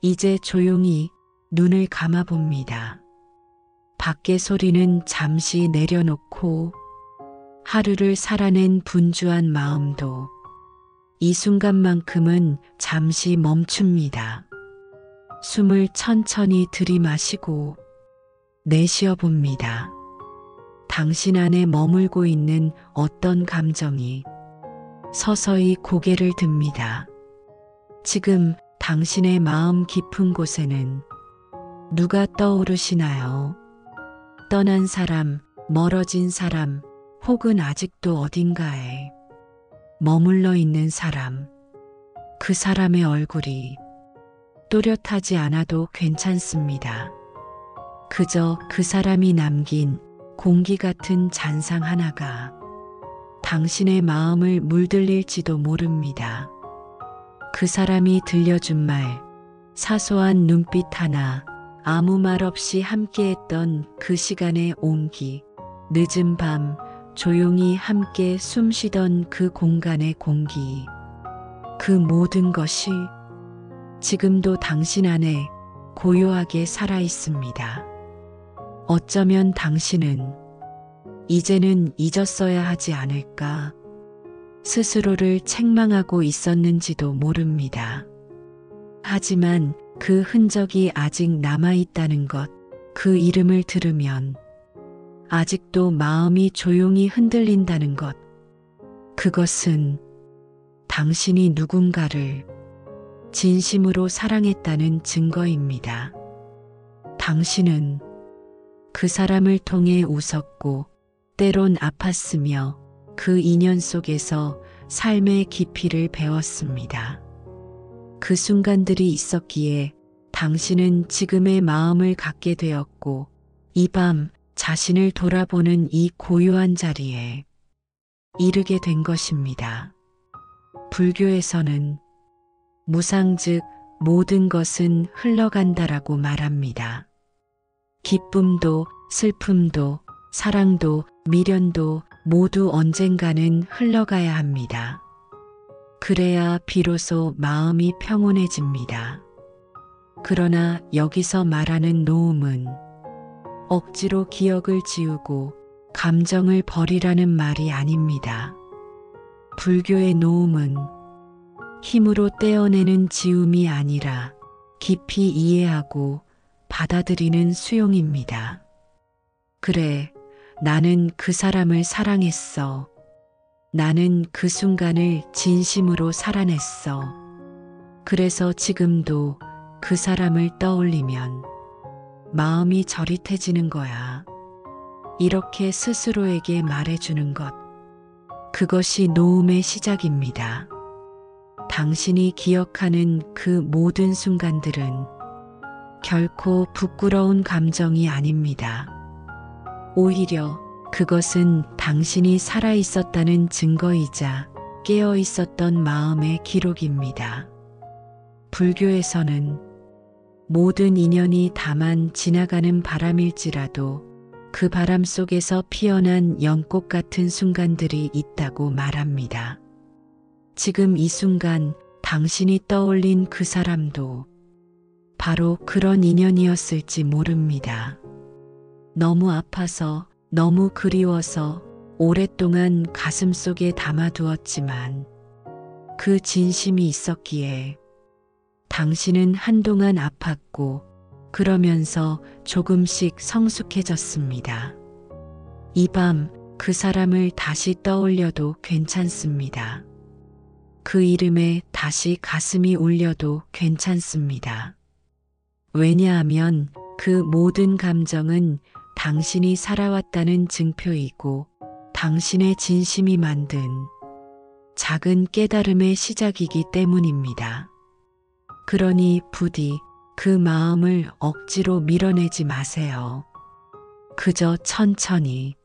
이제 조용히 눈을 감아봅니다. 밖의 소리는 잠시 내려놓고 하루를 살아낸 분주한 마음도 이 순간만큼은 잠시 멈춥니다. 숨을 천천히 들이마시고 내쉬어 봅니다. 당신 안에 머물고 있는 어떤 감정이 서서히 고개를 듭니다. 지금 당신의 마음 깊은 곳에는 누가 떠오르시나요? 떠난 사람, 멀어진 사람, 혹은 아직도 어딘가에 머물러 있는 사람. 그 사람의 얼굴이 또렷하지 않아도 괜찮습니다. 그저 그 사람이 남긴 공기 같은 잔상 하나가 당신의 마음을 물들일지도 모릅니다. 그 사람이 들려준 말, 사소한 눈빛 하나, 아무 말 없이 함께했던 그 시간의 온기, 늦은 밤 조용히 함께 숨쉬던 그 공간의 공기, 그 모든 것이 지금도 당신 안에 고요하게 살아 있습니다. 어쩌면 당신은 이제는 잊었어야 하지 않을까 스스로를 책망하고 있었는지도 모릅니다. 하지만 그 흔적이 아직 남아있다는 것, 그 이름을 들으면 아직도 마음이 조용히 흔들린다는 것, 그것은 당신이 누군가를 진심으로 사랑했다는 증거입니다. 당신은 그 사람을 통해 웃었고 때론 아팠으며 그 인연 속에서 삶의 깊이를 배웠습니다. 그 순간들이 있었기에 당신은 지금의 마음을 갖게 되었고 이 밤 자신을 돌아보는 이 고요한 자리에 이르게 된 것입니다. 불교에서는 무상 즉 모든 것은 흘러간다라고 말합니다. 기쁨도 슬픔도 사랑도 미련도 모두 언젠가는 흘러가야 합니다. 그래야 비로소 마음이 평온해집니다. 그러나 여기서 말하는 노음은 억지로 기억을 지우고 감정을 버리라는 말이 아닙니다. 불교의 노음은 힘으로 떼어내는 지움이 아니라 깊이 이해하고 받아들이는 수용입니다. 그래, 나는 그 사람을 사랑했어. 나는 그 순간을 진심으로 살아냈어. 그래서 지금도 그 사람을 떠올리면 마음이 저릿해지는 거야. 이렇게 스스로에게 말해주는 것. 그것이 노음의 시작입니다. 당신이 기억하는 그 모든 순간들은 결코 부끄러운 감정이 아닙니다. 오히려 그것은 당신이 살아있었다는 증거이자 깨어있었던 마음의 기록입니다. 불교에서는 모든 인연이 다만 지나가는 바람일지라도 그 바람 속에서 피어난 연꽃 같은 순간들이 있다고 말합니다. 지금 이 순간 당신이 떠올린 그 사람도 바로 그런 인연이었을지 모릅니다. 너무 아파서, 너무 그리워서 오랫동안 가슴속에 담아두었지만 그 진심이 있었기에 당신은 한동안 아팠고 그러면서 조금씩 성숙해졌습니다. 이 밤 그 사람을 다시 떠올려도 괜찮습니다. 그 이름에 다시 가슴이 울려도 괜찮습니다. 왜냐하면 그 모든 감정은 당신이 살아왔다는 증표이고 당신의 진심이 만든 작은 깨달음의 시작이기 때문입니다. 그러니 부디 그 마음을 억지로 밀어내지 마세요. 그저 천천히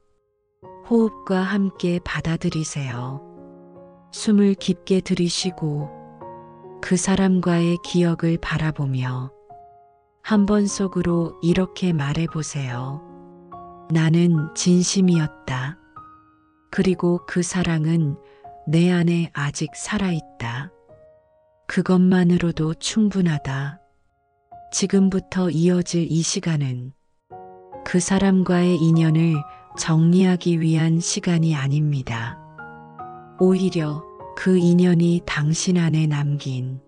호흡과 함께 받아들이세요. 숨을 깊게 들이쉬고 그 사람과의 기억을 바라보며 한 번 속으로 이렇게 말해보세요. 나는 진심이었다. 그리고 그 사랑은 내 안에 아직 살아있다. 그것만으로도 충분하다. 지금부터 이어질 이 시간은 그 사람과의 인연을 정리하기 위한 시간이 아닙니다. 오히려 그 인연이 당신 안에 남긴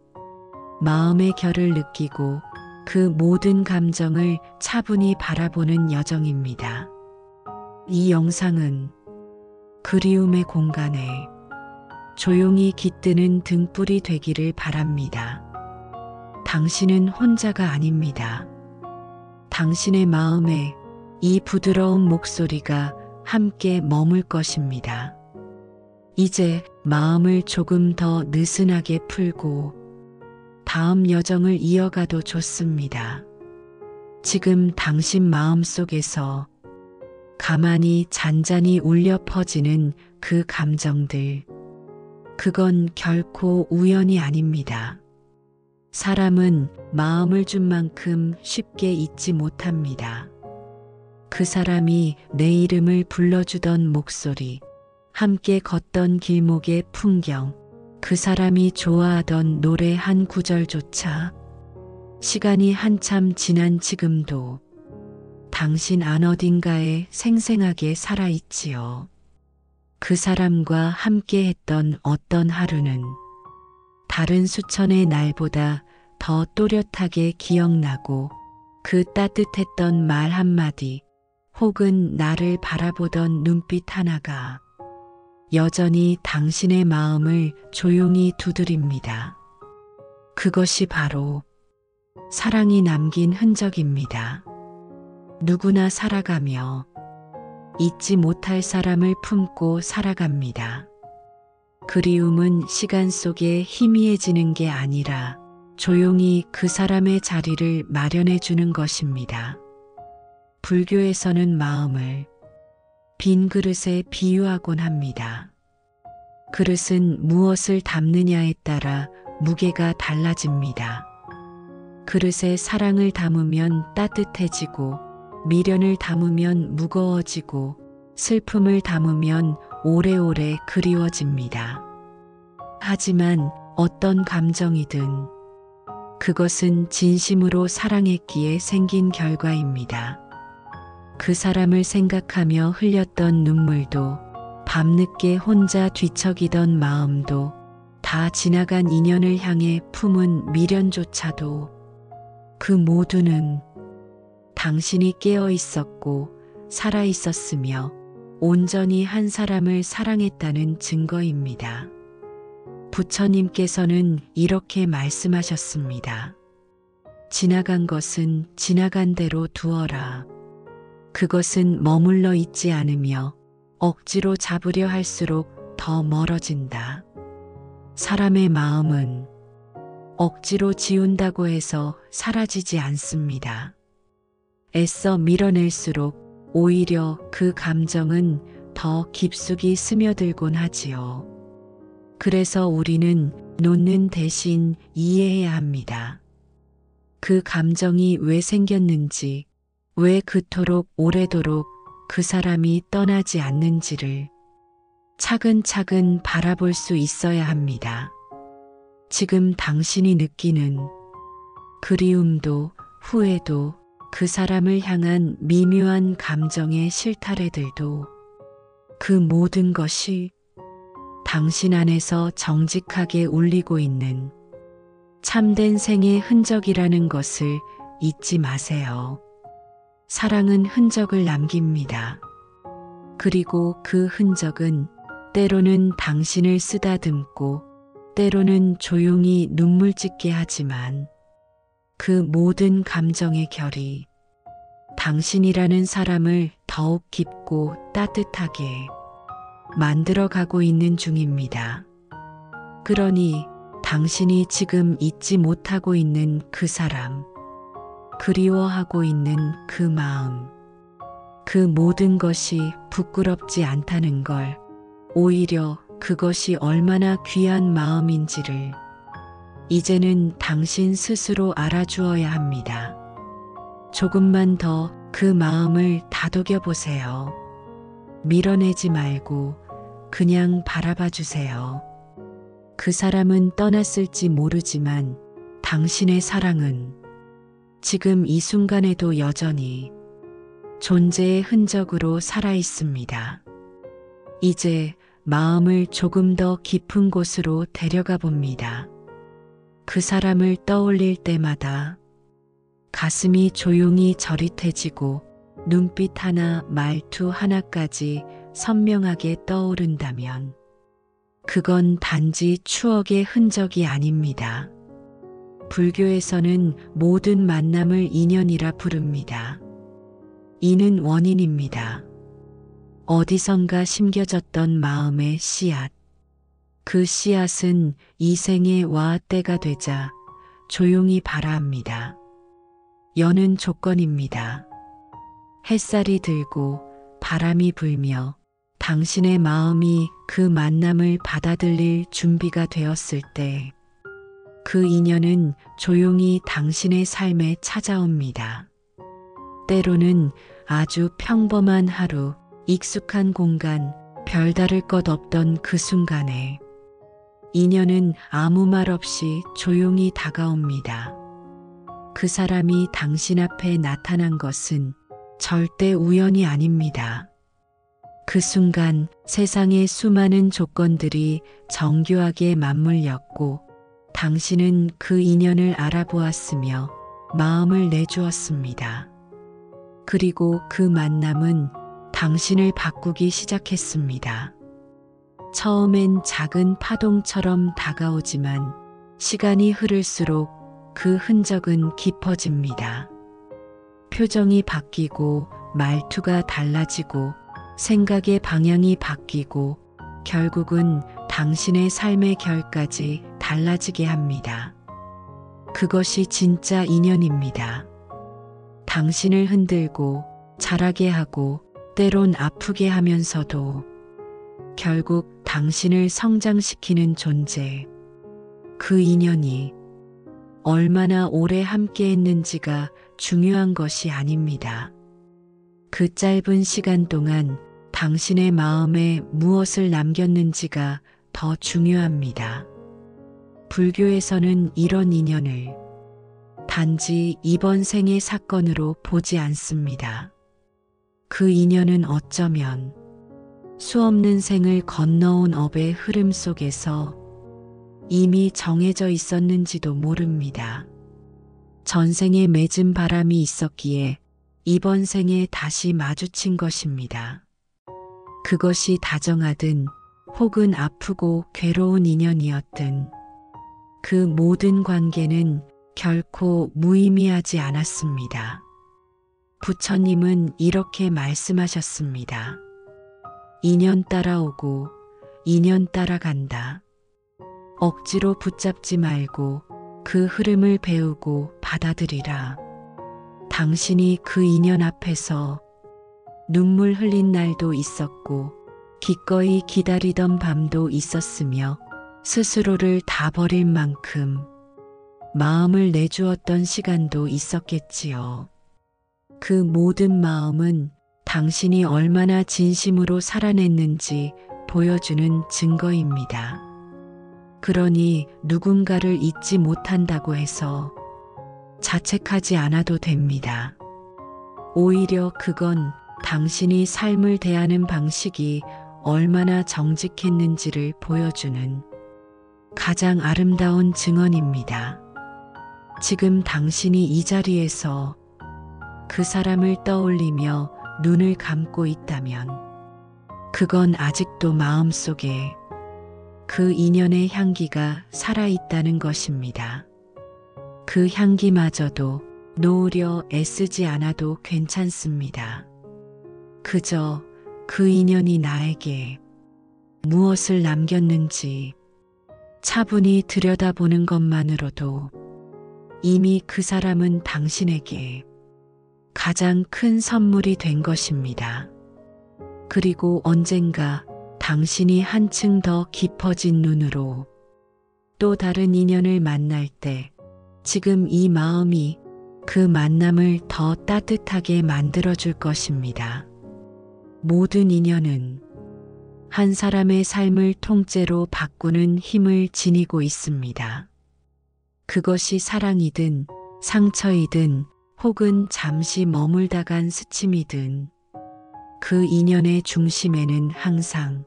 마음의 결을 느끼고 그 모든 감정을 차분히 바라보는 여정입니다. 이 영상은 그리움의 공간에 조용히 깃드는 등불이 되기를 바랍니다. 당신은 혼자가 아닙니다. 당신의 마음에 이 부드러운 목소리가 함께 머물 것입니다. 이제 마음을 조금 더 느슨하게 풀고 다음 여정을 이어가도 좋습니다. 지금 당신 마음속에서 가만히 잔잔히 울려 퍼지는 그 감정들, 그건 결코 우연이 아닙니다. 사람은 마음을 준 만큼 쉽게 잊지 못합니다. 그 사람이 내 이름을 불러주던 목소리, 함께 걷던 길목의 풍경, 그 사람이 좋아하던 노래 한 구절조차 시간이 한참 지난 지금도 당신 안 어딘가에 생생하게 살아있지요. 그 사람과 함께 했던 어떤 하루는 다른 수천의 날보다 더 또렷하게 기억나고 그 따뜻했던 말 한마디 혹은 나를 바라보던 눈빛 하나가 여전히 당신의 마음을 조용히 두드립니다. 그것이 바로 사랑이 남긴 흔적입니다. 누구나 살아가며 잊지 못할 사람을 품고 살아갑니다. 그리움은 시간 속에 희미해지는 게 아니라 조용히 그 사람의 자리를 마련해 주는 것입니다. 불교에서는 마음을 빈 그릇에 비유하곤 합니다. 그릇은 무엇을 담느냐에 따라 무게가 달라집니다. 그릇에 사랑을 담으면 따뜻해지고 미련을 담으면 무거워지고 슬픔을 담으면 오래오래 그리워집니다. 하지만 어떤 감정이든 그것은 진심으로 사랑했기에 생긴 결과입니다. 그 사람을 생각하며 흘렸던 눈물도 밤늦게 혼자 뒤척이던 마음도 다 지나간 인연을 향해 품은 미련조차도 그 모두는 당신이 깨어 있었고 살아 있었으며 온전히 한 사람을 사랑했다는 증거입니다. 부처님께서는 이렇게 말씀하셨습니다. 지나간 것은 지나간 대로 두어라. 그것은 머물러 있지 않으며 억지로 잡으려 할수록 더 멀어진다. 사람의 마음은 억지로 지운다고 해서 사라지지 않습니다. 애써 밀어낼수록 오히려 그 감정은 더 깊숙이 스며들곤 하지요. 그래서 우리는 놓는 대신 이해해야 합니다. 그 감정이 왜 생겼는지, 왜 그토록 오래도록 그 사람이 떠나지 않는지를 차근차근 바라볼 수 있어야 합니다. 지금 당신이 느끼는 그리움도 후회도 그 사람을 향한 미묘한 감정의 실타래들도 그 모든 것이 당신 안에서 정직하게 울리고 있는 참된 생의 흔적이라는 것을 잊지 마세요. 사랑은 흔적을 남깁니다. 그리고 그 흔적은 때로는 당신을 쓰다듬고 때로는 조용히 눈물 짓게 하지만 그 모든 감정의 결이 당신이라는 사람을 더욱 깊고 따뜻하게 만들어가고 있는 중입니다. 그러니 당신이 지금 잊지 못하고 있는 그 사람, 그리워하고 있는 그 마음, 그 모든 것이 부끄럽지 않다는 걸, 오히려 그것이 얼마나 귀한 마음인지를 이제는 당신 스스로 알아주어야 합니다. 조금만 더 그 마음을 다독여 보세요. 밀어내지 말고 그냥 바라봐 주세요. 그 사람은 떠났을지 모르지만 당신의 사랑은 지금 이 순간에도 여전히 존재의 흔적으로 살아 있습니다. 이제 마음을 조금 더 깊은 곳으로 데려가 봅니다. 그 사람을 떠올릴 때마다 가슴이 조용히 저릿해지고 눈빛 하나, 말투 하나까지 선명하게 떠오른다면 그건 단지 추억의 흔적이 아닙니다. 불교에서는 모든 만남을 인연이라 부릅니다. 이는 원인입니다. 어디선가 심겨졌던 마음의 씨앗. 그 씨앗은 이 생의 와때가 되자 조용히 발아합니다. 여는 조건입니다. 햇살이 들고 바람이 불며 당신의 마음이 그 만남을 받아들일 준비가 되었을 때 그 인연은 조용히 당신의 삶에 찾아옵니다. 때로는 아주 평범한 하루, 익숙한 공간, 별다를 것 없던 그 순간에 인연은 아무 말 없이 조용히 다가옵니다. 그 사람이 당신 앞에 나타난 것은 절대 우연이 아닙니다. 그 순간 세상의 수많은 조건들이 정교하게 맞물렸고 당신은 그 인연을 알아보았으며 마음을 내주었습니다. 그리고 그 만남은 당신을 바꾸기 시작했습니다. 처음엔 작은 파동처럼 다가오지만 시간이 흐를수록 그 흔적은 깊어집니다. 표정이 바뀌고 말투가 달라지고 생각의 방향이 바뀌고 결국은 당신의 삶의 결까지 달라지게 합니다. 그것이 진짜 인연입니다. 당신을 흔들고 자라게 하고 때론 아프게 하면서도 결국 당신을 성장시키는 존재. 그 인연이 얼마나 오래 함께 했는지가 중요한 것이 아닙니다. 그 짧은 시간 동안 당신의 마음에 무엇을 남겼는지가 더 중요합니다. 불교에서는 이런 인연을 단지 이번 생의 사건으로 보지 않습니다. 그 인연은 어쩌면 수없는 생을 건너온 업의 흐름 속에서 이미 정해져 있었는지도 모릅니다. 전생에 맺은 바람이 있었기에 이번 생에 다시 마주친 것입니다. 그것이 다정하든 혹은 아프고 괴로운 인연이었든 그 모든 관계는 결코 무의미하지 않았습니다. 부처님은 이렇게 말씀하셨습니다. 인연 따라오고 인연 따라간다. 억지로 붙잡지 말고 그 흐름을 배우고 받아들이라. 당신이 그 인연 앞에서 눈물 흘린 날도 있었고 기꺼이 기다리던 밤도 있었으며 스스로를 다 버릴 만큼 마음을 내주었던 시간도 있었겠지요. 그 모든 마음은 당신이 얼마나 진심으로 살아냈는지 보여주는 증거입니다. 그러니 누군가를 잊지 못한다고 해서 자책하지 않아도 됩니다. 오히려 그건 당신이 삶을 대하는 방식이 얼마나 정직했는지를 보여주는 가장 아름다운 증언입니다. 지금 당신이 이 자리에서 그 사람을 떠올리며 눈을 감고 있다면 그건 아직도 마음속에 그 인연의 향기가 살아있다는 것입니다. 그 향기마저도 놓으려 애쓰지 않아도 괜찮습니다. 그저 그 인연이 나에게 무엇을 남겼는지 차분히 들여다보는 것만으로도 이미 그 사람은 당신에게 가장 큰 선물이 된 것입니다. 그리고 언젠가 당신이 한층 더 깊어진 눈으로 또 다른 인연을 만날 때 지금 이 마음이 그 만남을 더 따뜻하게 만들어줄 것입니다. 모든 인연은 한 사람의 삶을 통째로 바꾸는 힘을 지니고 있습니다. 그것이 사랑이든 상처이든 혹은 잠시 머물다 간 스침이든 그 인연의 중심에는 항상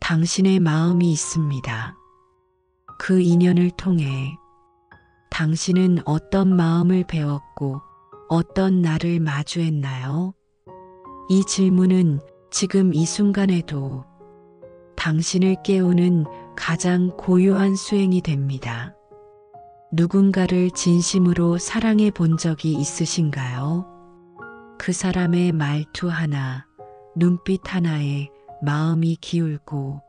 당신의 마음이 있습니다. 그 인연을 통해 당신은 어떤 마음을 배웠고 어떤 나를 마주했나요? 이 질문은 지금 이 순간에도 당신을 깨우는 가장 고요한 수행이 됩니다. 누군가를 진심으로 사랑해 본 적이 있으신가요? 그 사람의 말투 하나, 눈빛 하나에 마음이 기울고,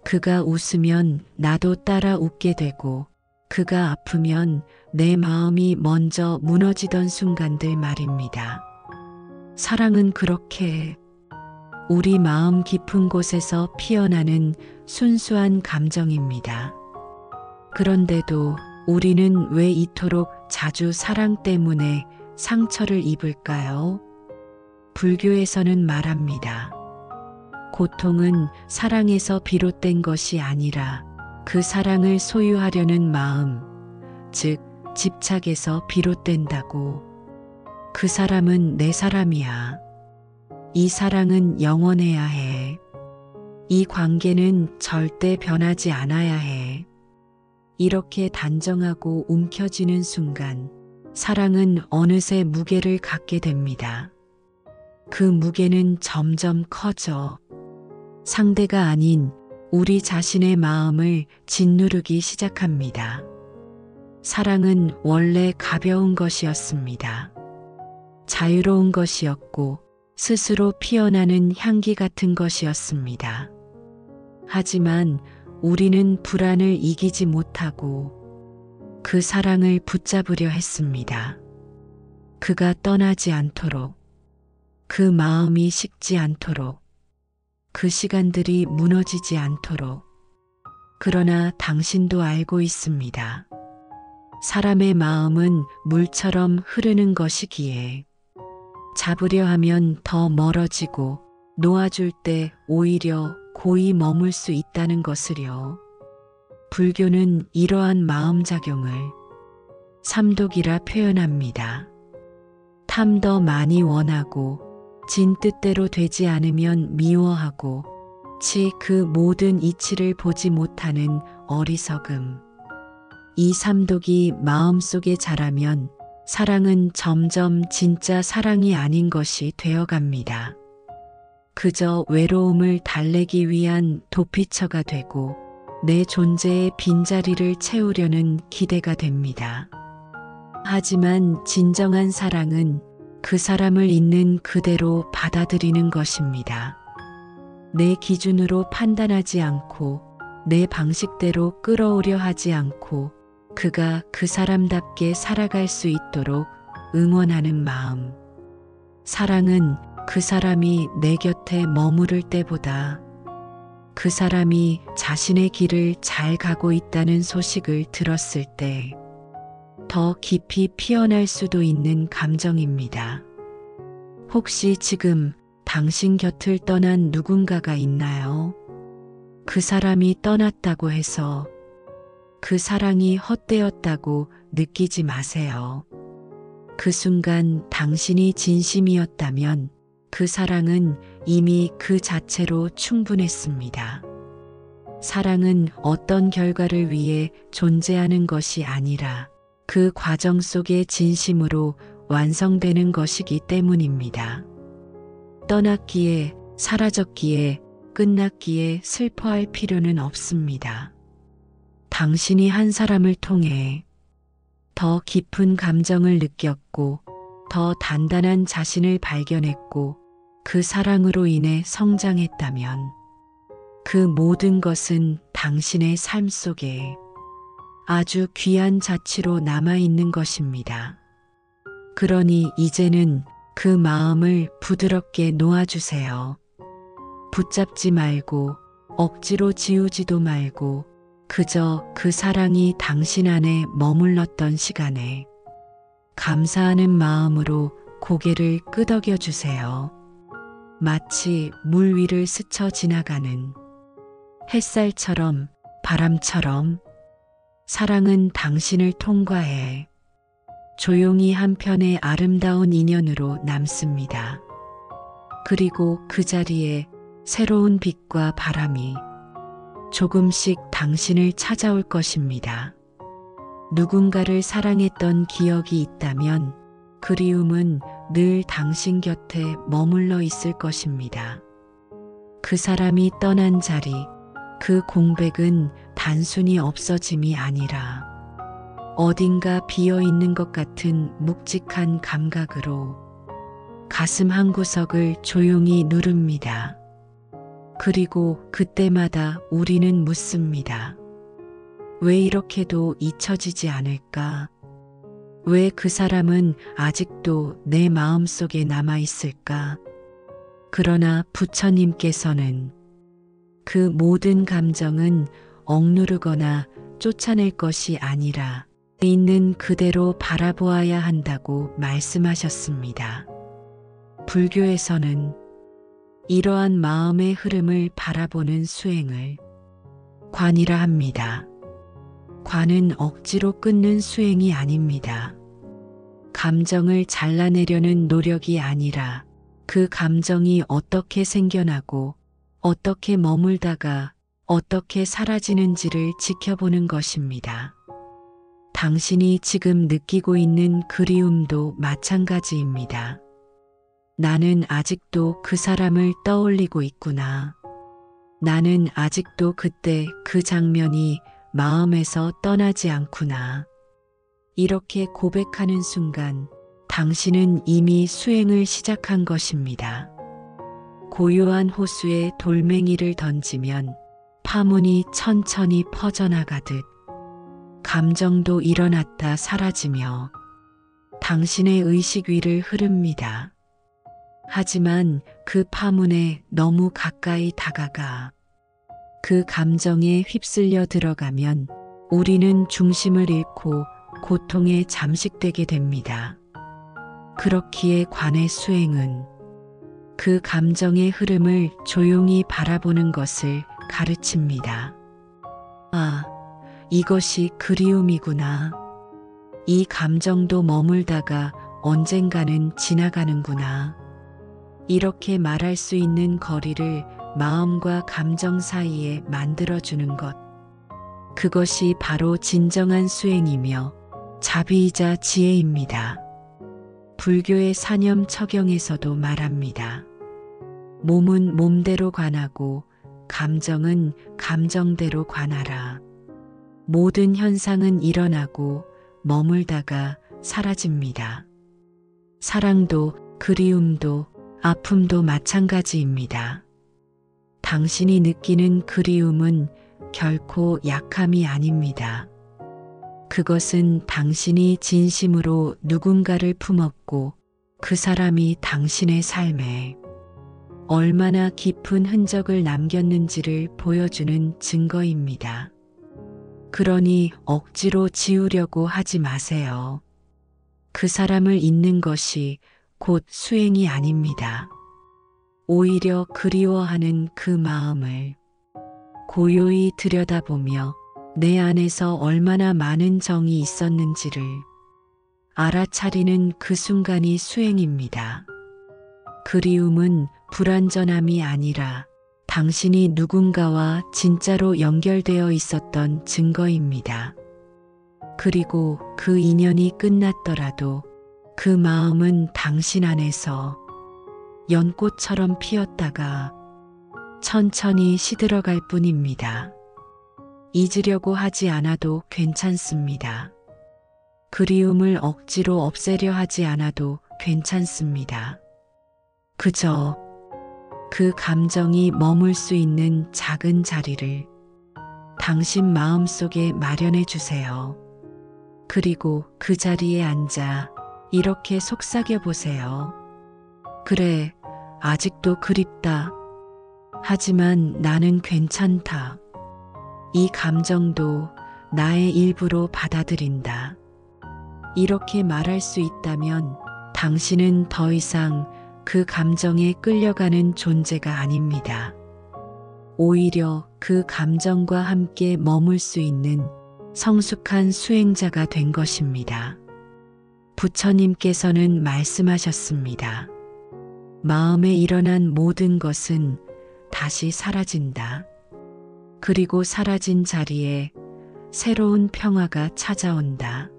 그가 웃으면 나도 따라 웃게 되고, 그가 아프면 내 마음이 먼저 무너지던 순간들 말입니다. 사랑은 그렇게 우리 마음 깊은 곳에서 피어나는 순수한 감정입니다. 그런데도 우리는 왜 이토록 자주 사랑 때문에 상처를 입을까요? 불교에서는 말합니다. 고통은 사랑에서 비롯된 것이 아니라 그 사랑을 소유하려는 마음, 즉 집착에서 비롯된다고. 그 사람은 내 사람이야. 이 사랑은 영원해야 해. 이 관계는 절대 변하지 않아야 해. 이렇게 단정하고 움켜쥐는 순간 사랑은 어느새 무게를 갖게 됩니다. 그 무게는 점점 커져 상대가 아닌 우리 자신의 마음을 짓누르기 시작합니다. 사랑은 원래 가벼운 것이었습니다. 자유로운 것이었고 스스로 피어나는 향기 같은 것이었습니다. 하지만 우리는 불안을 이기지 못하고 그 사랑을 붙잡으려 했습니다. 그가 떠나지 않도록, 그 마음이 식지 않도록, 그 시간들이 무너지지 않도록. 그러나 당신도 알고 있습니다. 사람의 마음은 물처럼 흐르는 것이기에 잡으려 하면 더 멀어지고 놓아줄 때 오히려 고이 머물 수 있다는 것을요. 불교는 이러한 마음작용을 삼독이라 표현합니다. 탐 더 많이 원하고 진 뜻대로 되지 않으면 미워하고 치 그 모든 이치를 보지 못하는 어리석음. 이 삼독이 마음속에 자라면 사랑은 점점 진짜 사랑이 아닌 것이 되어갑니다. 그저 외로움을 달래기 위한 도피처가 되고 내 존재의 빈자리를 채우려는 기대가 됩니다. 하지만 진정한 사랑은 그 사람을 있는 그대로 받아들이는 것입니다. 내 기준으로 판단하지 않고 내 방식대로 끌어오려 하지 않고 그가 그 사람답게 살아갈 수 있도록 응원하는 마음. 사랑은 그 사람이 내 곁에 머무를 때보다 그 사람이 자신의 길을 잘 가고 있다는 소식을 들었을 때 더 깊이 피어날 수도 있는 감정입니다. 혹시 지금 당신 곁을 떠난 누군가가 있나요? 그 사람이 떠났다고 해서 그 사랑이 헛되었다고 느끼지 마세요. 그 순간 당신이 진심이었다면 그 사랑은 이미 그 자체로 충분했습니다. 사랑은 어떤 결과를 위해 존재하는 것이 아니라 그 과정 속의 진심으로 완성되는 것이기 때문입니다. 떠났기에, 사라졌기에, 끝났기에 슬퍼할 필요는 없습니다. 당신이 한 사람을 통해 더 깊은 감정을 느꼈고 더 단단한 자신을 발견했고 그 사랑으로 인해 성장했다면 그 모든 것은 당신의 삶 속에 아주 귀한 자취로 남아있는 것입니다. 그러니 이제는 그 마음을 부드럽게 놓아주세요. 붙잡지 말고 억지로 지우지도 말고 그저 그 사랑이 당신 안에 머물렀던 시간에 감사하는 마음으로 고개를 끄덕여 주세요. 마치 물 위를 스쳐 지나가는 햇살처럼, 바람처럼 사랑은 당신을 통과해 조용히 한편의 아름다운 인연으로 남습니다. 그리고 그 자리에 새로운 빛과 바람이 조금씩 당신을 찾아올 것입니다. 누군가를 사랑했던 기억이 있다면 그리움은 늘 당신 곁에 머물러 있을 것입니다. 그 사람이 떠난 자리, 그 공백은 단순히 없어짐이 아니라 어딘가 비어 있는 것 같은 묵직한 감각으로 가슴 한구석을 조용히 누릅니다. 그리고 그때마다 우리는 묻습니다. 왜 이렇게도 잊혀지지 않을까? 왜 그 사람은 아직도 내 마음속에 남아 있을까? 그러나 부처님께서는 그 모든 감정은 억누르거나 쫓아낼 것이 아니라 있는 그대로 바라보아야 한다고 말씀하셨습니다. 불교에서는 이러한 마음의 흐름을 바라보는 수행을 관이라 합니다. 관은 억지로 끊는 수행이 아닙니다. 감정을 잘라내려는 노력이 아니라 그 감정이 어떻게 생겨나고 어떻게 머물다가 어떻게 사라지는지를 지켜보는 것입니다. 당신이 지금 느끼고 있는 그리움도 마찬가지입니다. 나는 아직도 그 사람을 떠올리고 있구나. 나는 아직도 그때 그 장면이 마음에서 떠나지 않구나. 이렇게 고백하는 순간 당신은 이미 수행을 시작한 것입니다. 고요한 호수에 돌멩이를 던지면 파문이 천천히 퍼져나가듯 감정도 일어났다 사라지며 당신의 의식 위를 흐릅니다. 하지만 그 파문에 너무 가까이 다가가 그 감정에 휩쓸려 들어가면 우리는 중심을 잃고 고통에 잠식되게 됩니다. 그렇기에 관의 수행은 그 감정의 흐름을 조용히 바라보는 것을 가르칩니다. 아, 이것이 그리움이구나. 이 감정도 머물다가 언젠가는 지나가는구나. 이렇게 말할 수 있는 거리를 마음과 감정 사이에 만들어주는 것. 그것이 바로 진정한 수행이며 자비이자 지혜입니다. 불교의 사념처경에서도 말합니다. 몸은 몸대로 관하고 감정은 감정대로 관하라. 모든 현상은 일어나고 머물다가 사라집니다. 사랑도 그리움도 아픔도 마찬가지입니다. 당신이 느끼는 그리움은 결코 약함이 아닙니다. 그것은 당신이 진심으로 누군가를 품었고 그 사람이 당신의 삶에 얼마나 깊은 흔적을 남겼는지를 보여주는 증거입니다. 그러니 억지로 지우려고 하지 마세요. 그 사람을 잊는 것이 곧 수행이 아닙니다. 오히려 그리워하는 그 마음을 고요히 들여다보며 내 안에서 얼마나 많은 정이 있었는지를 알아차리는 그 순간이 수행입니다. 그리움은 불완전함이 아니라 당신이 누군가와 진짜로 연결되어 있었던 증거입니다. 그리고 그 인연이 끝났더라도 그 마음은 당신 안에서 연꽃처럼 피었다가 천천히 시들어갈 뿐입니다. 잊으려고 하지 않아도 괜찮습니다. 그리움을 억지로 없애려 하지 않아도 괜찮습니다. 그저 그 감정이 머물 수 있는 작은 자리를 당신 마음속에 마련해 주세요. 그리고 그 자리에 앉아 이렇게 속삭여 보세요. 그래, 아직도 그립다. 하지만 나는 괜찮다. 이 감정도 나의 일부로 받아들인다. 이렇게 말할 수 있다면 당신은 더 이상 그 감정에 끌려가는 존재가 아닙니다. 오히려 그 감정과 함께 머물 수 있는 성숙한 수행자가 된 것입니다. 부처님께서는 말씀하셨습니다. 마음에 일어난 모든 것은 다시 사라진다. 그리고 사라진 자리에 새로운 평화가 찾아온다.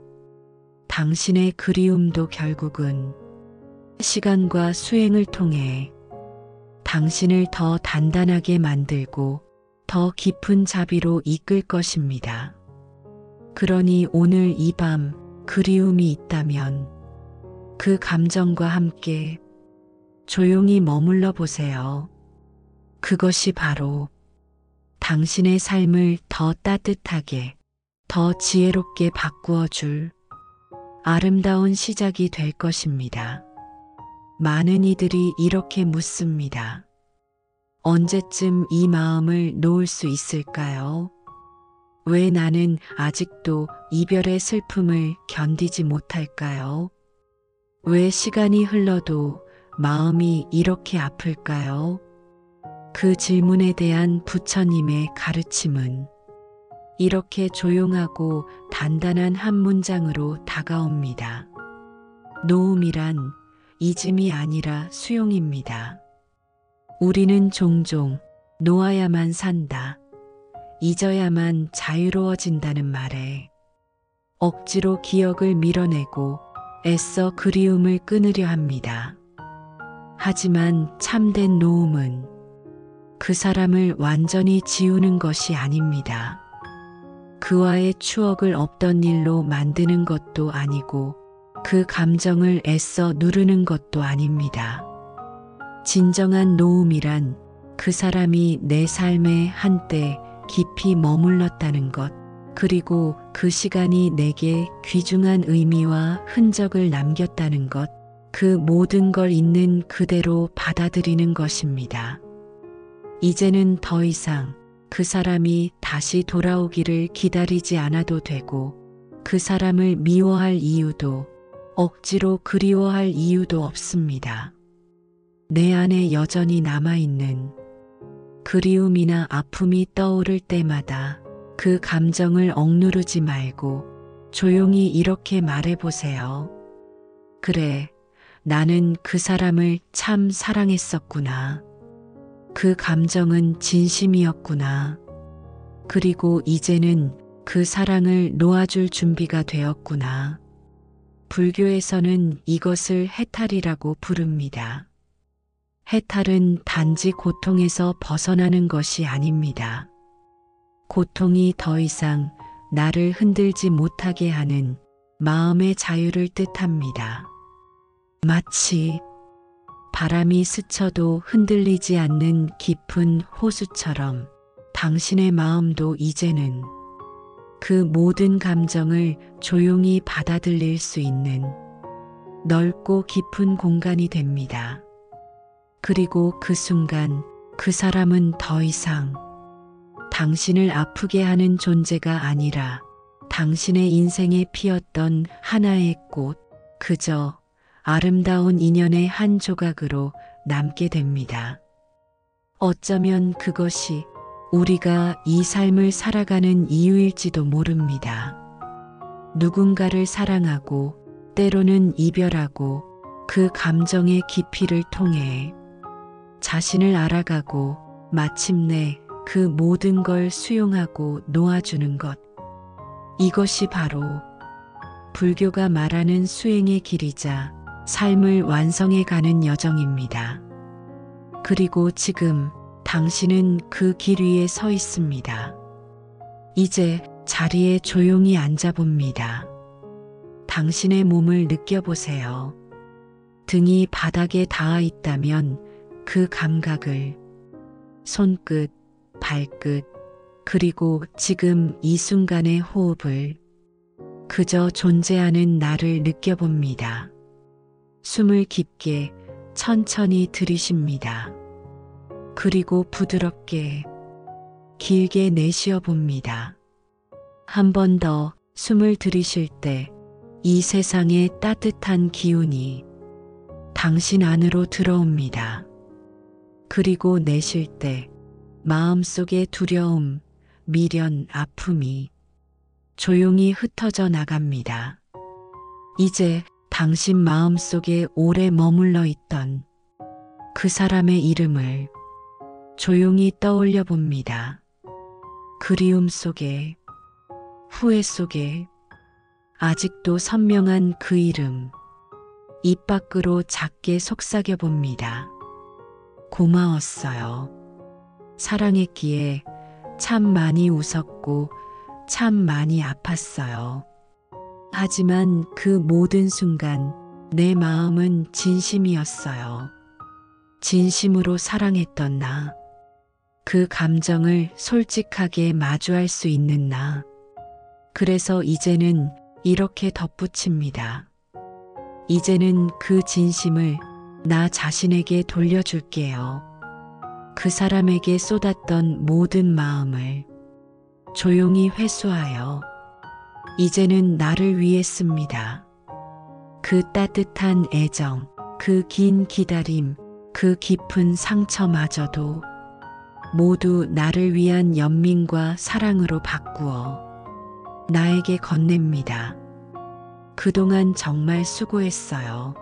당신의 그리움도 결국은 시간과 수행을 통해 당신을 더 단단하게 만들고 더 깊은 자비로 이끌 것입니다. 그러니 오늘 이 밤 그리움이 있다면 그 감정과 함께 조용히 머물러 보세요. 그것이 바로 당신의 삶을 더 따뜻하게, 더 지혜롭게 바꾸어 줄 아름다운 시작이 될 것입니다. 많은 이들이 이렇게 묻습니다. 언제쯤 이 마음을 놓을 수 있을까요? 왜 나는 아직도 이별의 슬픔을 견디지 못할까요? 왜 시간이 흘러도 마음이 이렇게 아플까요? 그 질문에 대한 부처님의 가르침은 이렇게 조용하고 단단한 한 문장으로 다가옵니다. 놓음이란 잊음이 아니라 수용입니다. 우리는 종종 놓아야만 산다, 잊어야만 자유로워진다는 말에 억지로 기억을 밀어내고 애써 그리움을 끊으려 합니다. 하지만 참된 놓음은 그 사람을 완전히 지우는 것이 아닙니다. 그와의 추억을 없던 일로 만드는 것도 아니고 그 감정을 애써 누르는 것도 아닙니다. 진정한 놓음이란 그 사람이 내 삶에 한때 깊이 머물렀다는 것, 그리고 그 시간이 내게 귀중한 의미와 흔적을 남겼다는 것, 그 모든 걸 있는 그대로 받아들이는 것입니다. 이제는 더 이상 그 사람이 다시 돌아오기를 기다리지 않아도 되고, 그 사람을 미워할 이유도 억지로 그리워할 이유도 없습니다. 내 안에 여전히 남아있는 그리움이나 아픔이 떠오를 때마다 그 감정을 억누르지 말고 조용히 이렇게 말해보세요. 그래, 나는 그 사람을 참 사랑했었구나. 그 감정은 진심이었구나. 그리고 이제는 그 사랑을 놓아줄 준비가 되었구나. 불교에서는 이것을 해탈이라고 부릅니다. 해탈은 단지 고통에서 벗어나는 것이 아닙니다. 고통이 더 이상 나를 흔들지 못하게 하는 마음의 자유를 뜻합니다. 마치 바람이 스쳐도 흔들리지 않는 깊은 호수처럼 당신의 마음도 이제는 그 모든 감정을 조용히 받아들일 수 있는 넓고 깊은 공간이 됩니다. 그리고 그 순간 그 사람은 더 이상 당신을 아프게 하는 존재가 아니라 당신의 인생에 피었던 하나의 꽃, 그저 아름다운 인연의 한 조각으로 남게 됩니다. 어쩌면 그것이 우리가 이 삶을 살아가는 이유일지도 모릅니다. 누군가를 사랑하고 때로는 이별하고 그 감정의 깊이를 통해 자신을 알아가고 마침내 그 모든 걸 수용하고 놓아주는 것. 이것이 바로 불교가 말하는 수행의 길이자 삶을 완성해 가는 여정입니다. 그리고 지금 당신은 그 길 위에 서 있습니다. 이제 자리에 조용히 앉아봅니다. 당신의 몸을 느껴보세요. 등이 바닥에 닿아 있다면 그 감각을 손끝, 발끝, 그리고 지금 이 순간의 호흡을 그저 존재하는 나를 느껴봅니다. 숨을 깊게 천천히 들이쉽니다. 그리고 부드럽게 길게 내쉬어 봅니다. 한 번 더 숨을 들이쉴 때 이 세상의 따뜻한 기운이 당신 안으로 들어옵니다. 그리고 내쉴 때 마음속의 두려움, 미련, 아픔이 조용히 흩어져 나갑니다. 이제 당신 마음속에 오래 머물러 있던 그 사람의 이름을 조용히 떠올려 봅니다. 그리움 속에, 후회 속에 아직도 선명한 그 이름, 입 밖으로 작게 속삭여 봅니다. 고마웠어요. 사랑했기에 참 많이 웃었고 참 많이 아팠어요. 하지만 그 모든 순간 내 마음은 진심이었어요. 진심으로 사랑했던 나. 그 감정을 솔직하게 마주할 수 있는 나. 그래서 이제는 이렇게 덧붙입니다. 이제는 그 진심을 나 자신에게 돌려줄게요. 그 사람에게 쏟았던 모든 마음을 조용히 회수하여 이제는 나를 위해 씁니다. 그 따뜻한 애정, 그 긴 기다림, 그 깊은 상처마저도 모두 나를 위한 연민과 사랑으로 바꾸어 나에게 건넵니다. 그동안 정말 수고했어요.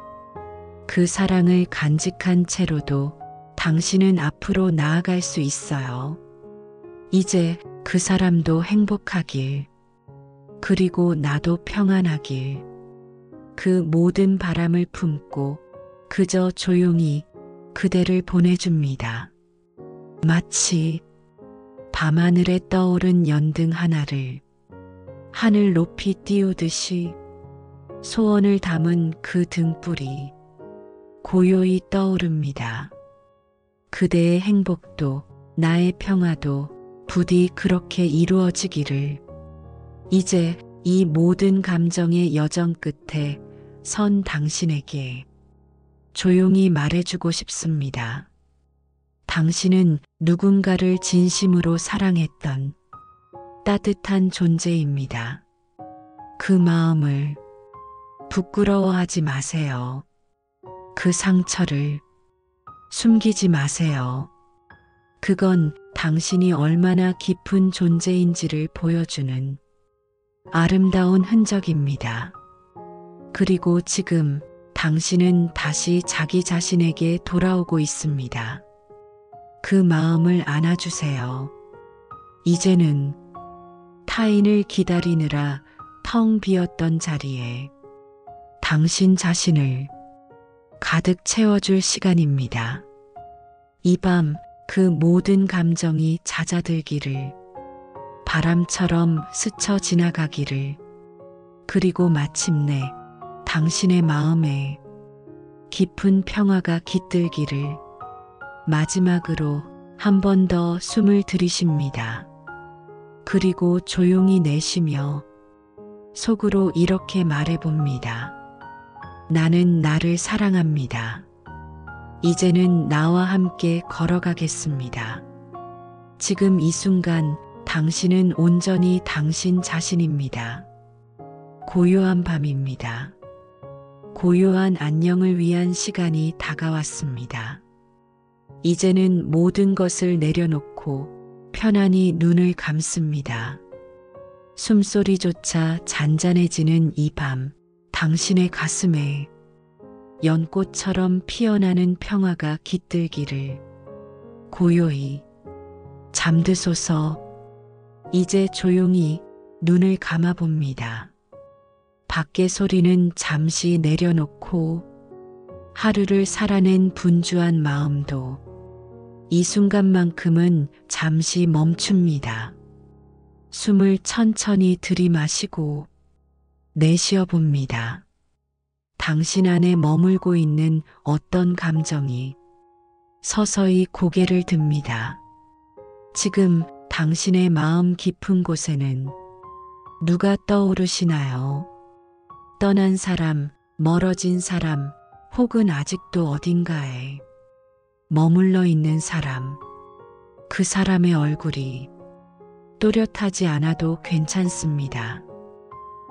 그 사랑을 간직한 채로도 당신은 앞으로 나아갈 수 있어요. 이제 그 사람도 행복하길, 그리고 나도 평안하길, 그 모든 바람을 품고 그저 조용히 그대를 보내줍니다. 마치 밤하늘에 떠오른 연등 하나를 하늘 높이 띄우듯이 소원을 담은 그 등불이 고요히 떠오릅니다. 그대의 행복도 나의 평화도 부디 그렇게 이루어지기를. 이제 이 모든 감정의 여정 끝에 선 당신에게 조용히 말해주고 싶습니다. 당신은 누군가를 진심으로 사랑했던 따뜻한 존재입니다. 그 마음을 부끄러워하지 마세요. 그 상처를 숨기지 마세요. 그건 당신이 얼마나 깊은 존재인지를 보여주는 아름다운 흔적입니다. 그리고 지금 당신은 다시 자기 자신에게 돌아오고 있습니다. 그 마음을 안아주세요. 이제는 타인을 기다리느라 텅 비었던 자리에 당신 자신을 가득 채워줄 시간입니다. 이 밤 그 모든 감정이 잦아들기를, 바람처럼 스쳐 지나가기를, 그리고 마침내 당신의 마음에 깊은 평화가 깃들기를. 마지막으로 한 번 더 숨을 들이쉽니다. 그리고 조용히 내쉬며 속으로 이렇게 말해봅니다. 나는 나를 사랑합니다. 이제는 나와 함께 걸어가겠습니다. 지금 이 순간 당신은 온전히 당신 자신입니다. 고요한 밤입니다. 고요한 안녕을 위한 시간이 다가왔습니다. 이제는 모든 것을 내려놓고 편안히 눈을 감습니다. 숨소리조차 잔잔해지는 이 밤, 당신의 가슴에 연꽃처럼 피어나는 평화가 깃들기를. 고요히 잠드소서. 이제 조용히 눈을 감아봅니다. 밖의 소리는 잠시 내려놓고 하루를 살아낸 분주한 마음도 이 순간만큼은 잠시 멈춥니다. 숨을 천천히 들이마시고 내쉬어 봅니다. 당신 안에 머물고 있는 어떤 감정이 서서히 고개를 듭니다. 지금 당신의 마음 깊은 곳에는 누가 떠오르시나요? 떠난 사람, 멀어진 사람, 혹은 아직도 어딘가에 머물러 있는 사람. 그 사람의 얼굴이 또렷하지 않아도 괜찮습니다.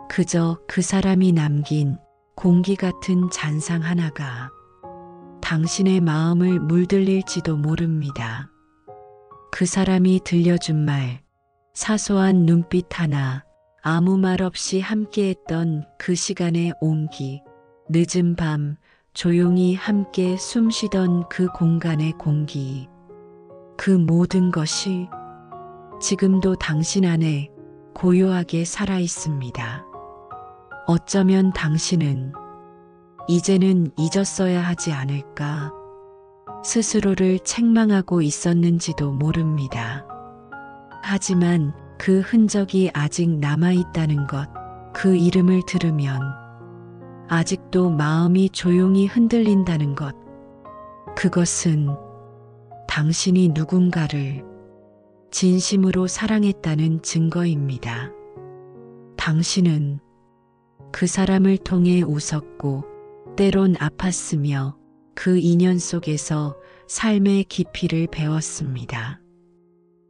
그저 그 사람이 남긴 공기 같은 잔상 하나가 당신의 마음을 물들일지도 모릅니다. 그 사람이 들려준 말, 사소한 눈빛 하나, 아무 말 없이 함께했던 그 시간의 온기, 늦은 밤 조용히 함께 숨쉬던 그 공간의 공기, 그 모든 것이 지금도 당신 안에 고요하게 살아 있습니다. 어쩌면 당신은 이제는 잊었어야 하지 않을까 스스로를 책망하고 있었는지도 모릅니다. 하지만 그 흔적이 아직 남아있다는 것, 그 이름을 들으면 아직도 마음이 조용히 흔들린다는 것, 그것은 당신이 누군가를 진심으로 사랑했다는 증거입니다. 당신은 그 사람을 통해 웃었고 때론 아팠으며 그 인연 속에서 삶의 깊이를 배웠습니다.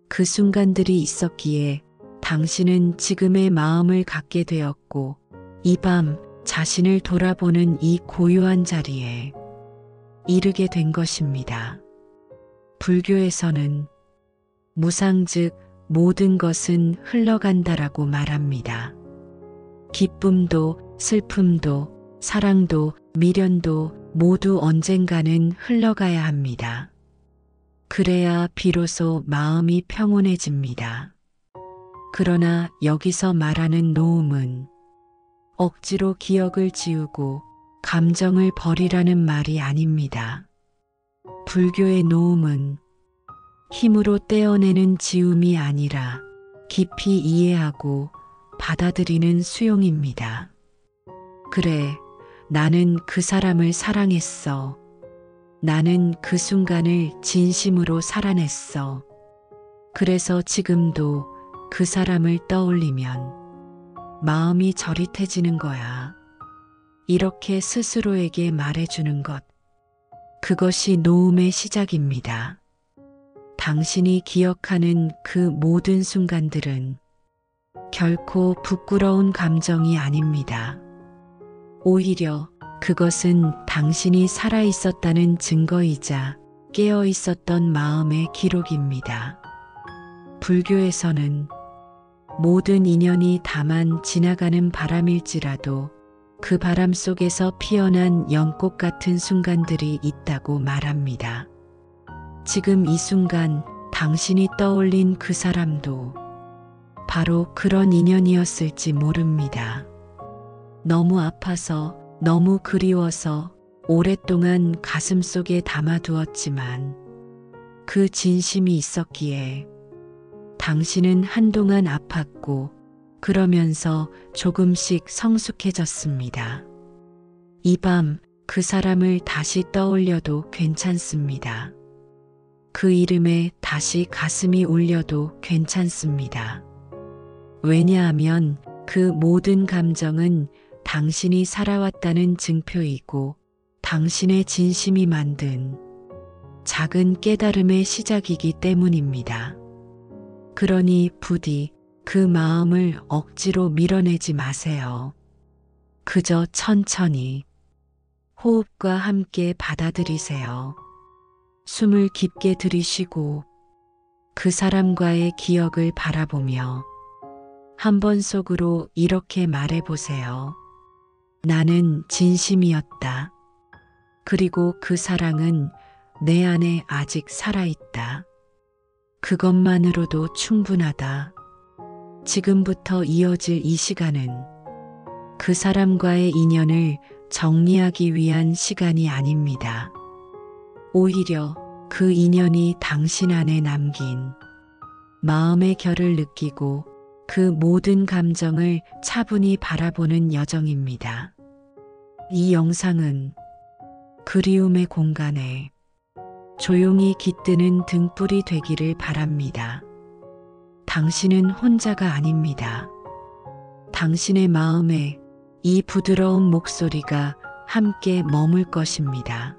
그 순간들이 있었기에 당신은 지금의 마음을 갖게 되었고 이 밤 자신을 돌아보는 이 고요한 자리에 이르게 된 것입니다. 불교에서는 무상 즉 모든 것은 흘러간다라고 말합니다. 기쁨도 슬픔도 사랑도 미련도 모두 언젠가는 흘러가야 합니다. 그래야 비로소 마음이 평온해집니다. 그러나 여기서 말하는 노음은 억지로 기억을 지우고 감정을 버리라는 말이 아닙니다. 불교의 노음은 힘으로 떼어내는 지움이 아니라 깊이 이해하고 받아들이는 수용입니다. 그래, 나는 그 사람을 사랑했어. 나는 그 순간을 진심으로 살아냈어. 그래서 지금도 그 사람을 떠올리면 마음이 저릿해지는 거야. 이렇게 스스로에게 말해주는 것. 그것이 노음의 시작입니다. 당신이 기억하는 그 모든 순간들은 결코 부끄러운 감정이 아닙니다. 오히려 그것은 당신이 살아있었다는 증거이자 깨어있었던 마음의 기록입니다. 불교에서는 모든 인연이 다만 지나가는 바람일지라도 그 바람 속에서 피어난 연꽃 같은 순간들이 있다고 말합니다. 지금 이 순간 당신이 떠올린 그 사람도 바로 그런 인연이었을지 모릅니다. 너무 아파서, 너무 그리워서 오랫동안 가슴속에 담아두었지만 그 진심이 있었기에 당신은 한동안 아팠고 그러면서 조금씩 성숙해졌습니다. 이 밤 그 사람을 다시 떠올려도 괜찮습니다. 그 이름에 다시 가슴이 울려도 괜찮습니다. 왜냐하면 그 모든 감정은 당신이 살아왔다는 증표이고 당신의 진심이 만든 작은 깨달음의 시작이기 때문입니다. 그러니 부디 그 마음을 억지로 밀어내지 마세요. 그저 천천히 호흡과 함께 받아들이세요. 숨을 깊게 들이쉬고 그 사람과의 기억을 바라보며 한 번 속으로 이렇게 말해보세요. 나는 진심이었다. 그리고 그 사랑은 내 안에 아직 살아있다. 그것만으로도 충분하다. 지금부터 이어질 이 시간은 그 사람과의 인연을 정리하기 위한 시간이 아닙니다. 오히려 그 인연이 당신 안에 남긴 마음의 결을 느끼고 그 모든 감정을 차분히 바라보는 여정입니다. 이 영상은 그리움의 공간에 조용히 깃드는 등불이 되기를 바랍니다. 당신은 혼자가 아닙니다. 당신의 마음에 이 부드러운 목소리가 함께 머물 것입니다.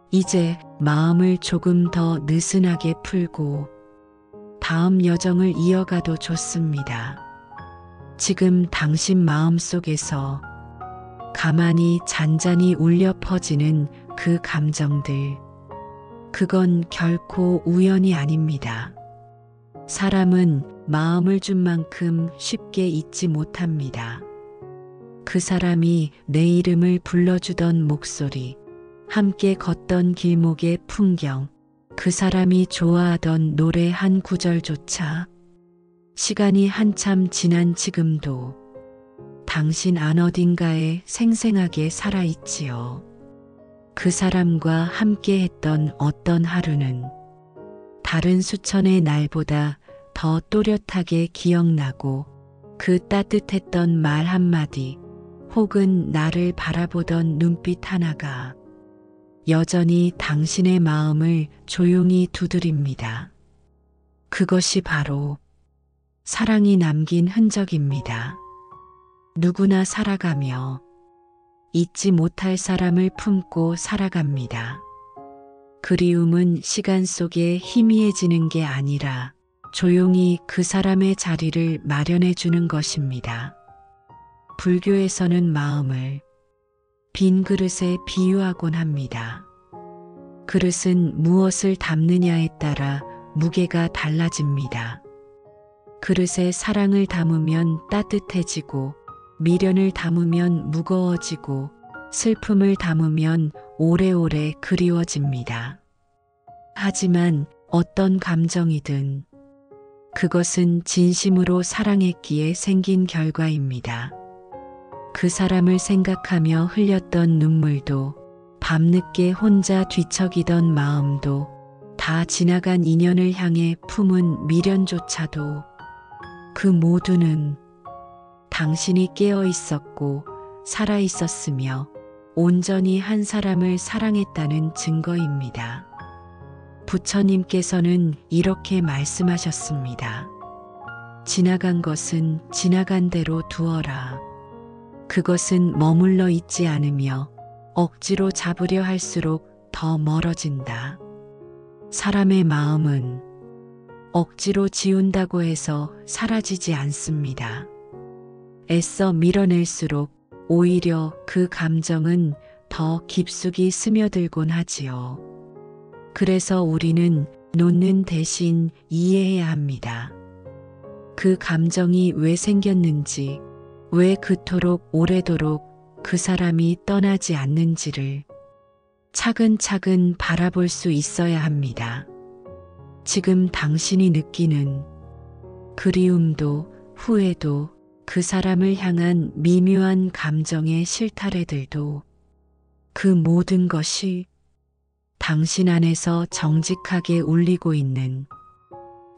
이제 마음을 조금 더 느슨하게 풀고 다음 여정을 이어가도 좋습니다. 지금 당신 마음속에서 가만히 잔잔히 울려 퍼지는 그 감정들, 그건 결코 우연이 아닙니다. 사람은 마음을 준 만큼 쉽게 잊지 못합니다. 그 사람이 내 이름을 불러주던 목소리, 함께 걷던 길목의 풍경, 그 사람이 좋아하던 노래 한 구절조차 시간이 한참 지난 지금도 당신 안 어딘가에 생생하게 살아있지요. 그 사람과 함께 했던 어떤 하루는 다른 수천의 날보다 더 또렷하게 기억나고 그 따뜻했던 말 한마디 혹은 나를 바라보던 눈빛 하나가 여전히 당신의 마음을 조용히 두드립니다. 그것이 바로 사랑이 남긴 흔적입니다. 누구나 살아가며 잊지 못할 사람을 품고 살아갑니다. 그리움은 시간 속에 희미해지는 게 아니라 조용히 그 사람의 자리를 마련해 주는 것입니다. 불교에서는 마음을 빈 그릇에 비유하곤 합니다. 그릇은 무엇을 담느냐에 따라 무게가 달라집니다. 그릇에 사랑을 담으면 따뜻해지고 미련을 담으면 무거워지고 슬픔을 담으면 오래오래 그리워집니다. 하지만 어떤 감정이든 그것은 진심으로 사랑했기에 생긴 결과입니다. 그 사람을 생각하며 흘렸던 눈물도 밤늦게 혼자 뒤척이던 마음도 다 지나간 인연을 향해 품은 미련조차도 그 모두는 당신이 깨어 있었고 살아 있었으며 온전히 한 사람을 사랑했다는 증거입니다. 부처님께서는 이렇게 말씀하셨습니다. 지나간 것은 지나간 대로 두어라. 그것은 머물러 있지 않으며 억지로 잡으려 할수록 더 멀어진다. 사람의 마음은 억지로 지운다고 해서 사라지지 않습니다. 애써 밀어낼수록 오히려 그 감정은 더 깊숙이 스며들곤 하지요. 그래서 우리는 놓는 대신 이해해야 합니다. 그 감정이 왜 생겼는지, 왜 그토록 오래도록 그 사람이 떠나지 않는지를 차근차근 바라볼 수 있어야 합니다. 지금 당신이 느끼는 그리움도 후회도 그 사람을 향한 미묘한 감정의 실타래들도 그 모든 것이 당신 안에서 정직하게 울리고 있는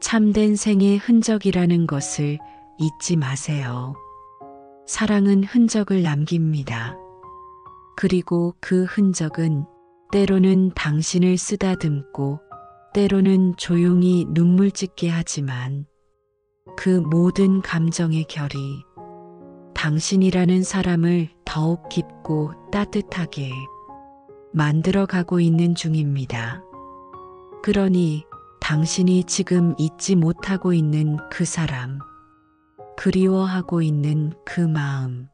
참된 생의 흔적이라는 것을 잊지 마세요. 사랑은 흔적을 남깁니다. 그리고 그 흔적은 때로는 당신을 쓰다듬고 때로는 조용히 눈물 짓게 하지만 그 모든 감정의 결이 당신이라는 사람을 더욱 깊고 따뜻하게 만들어가고 있는 중입니다. 그러니 당신이 지금 잊지 못하고 있는 그 사람, 그리워하고 있는 그 마음,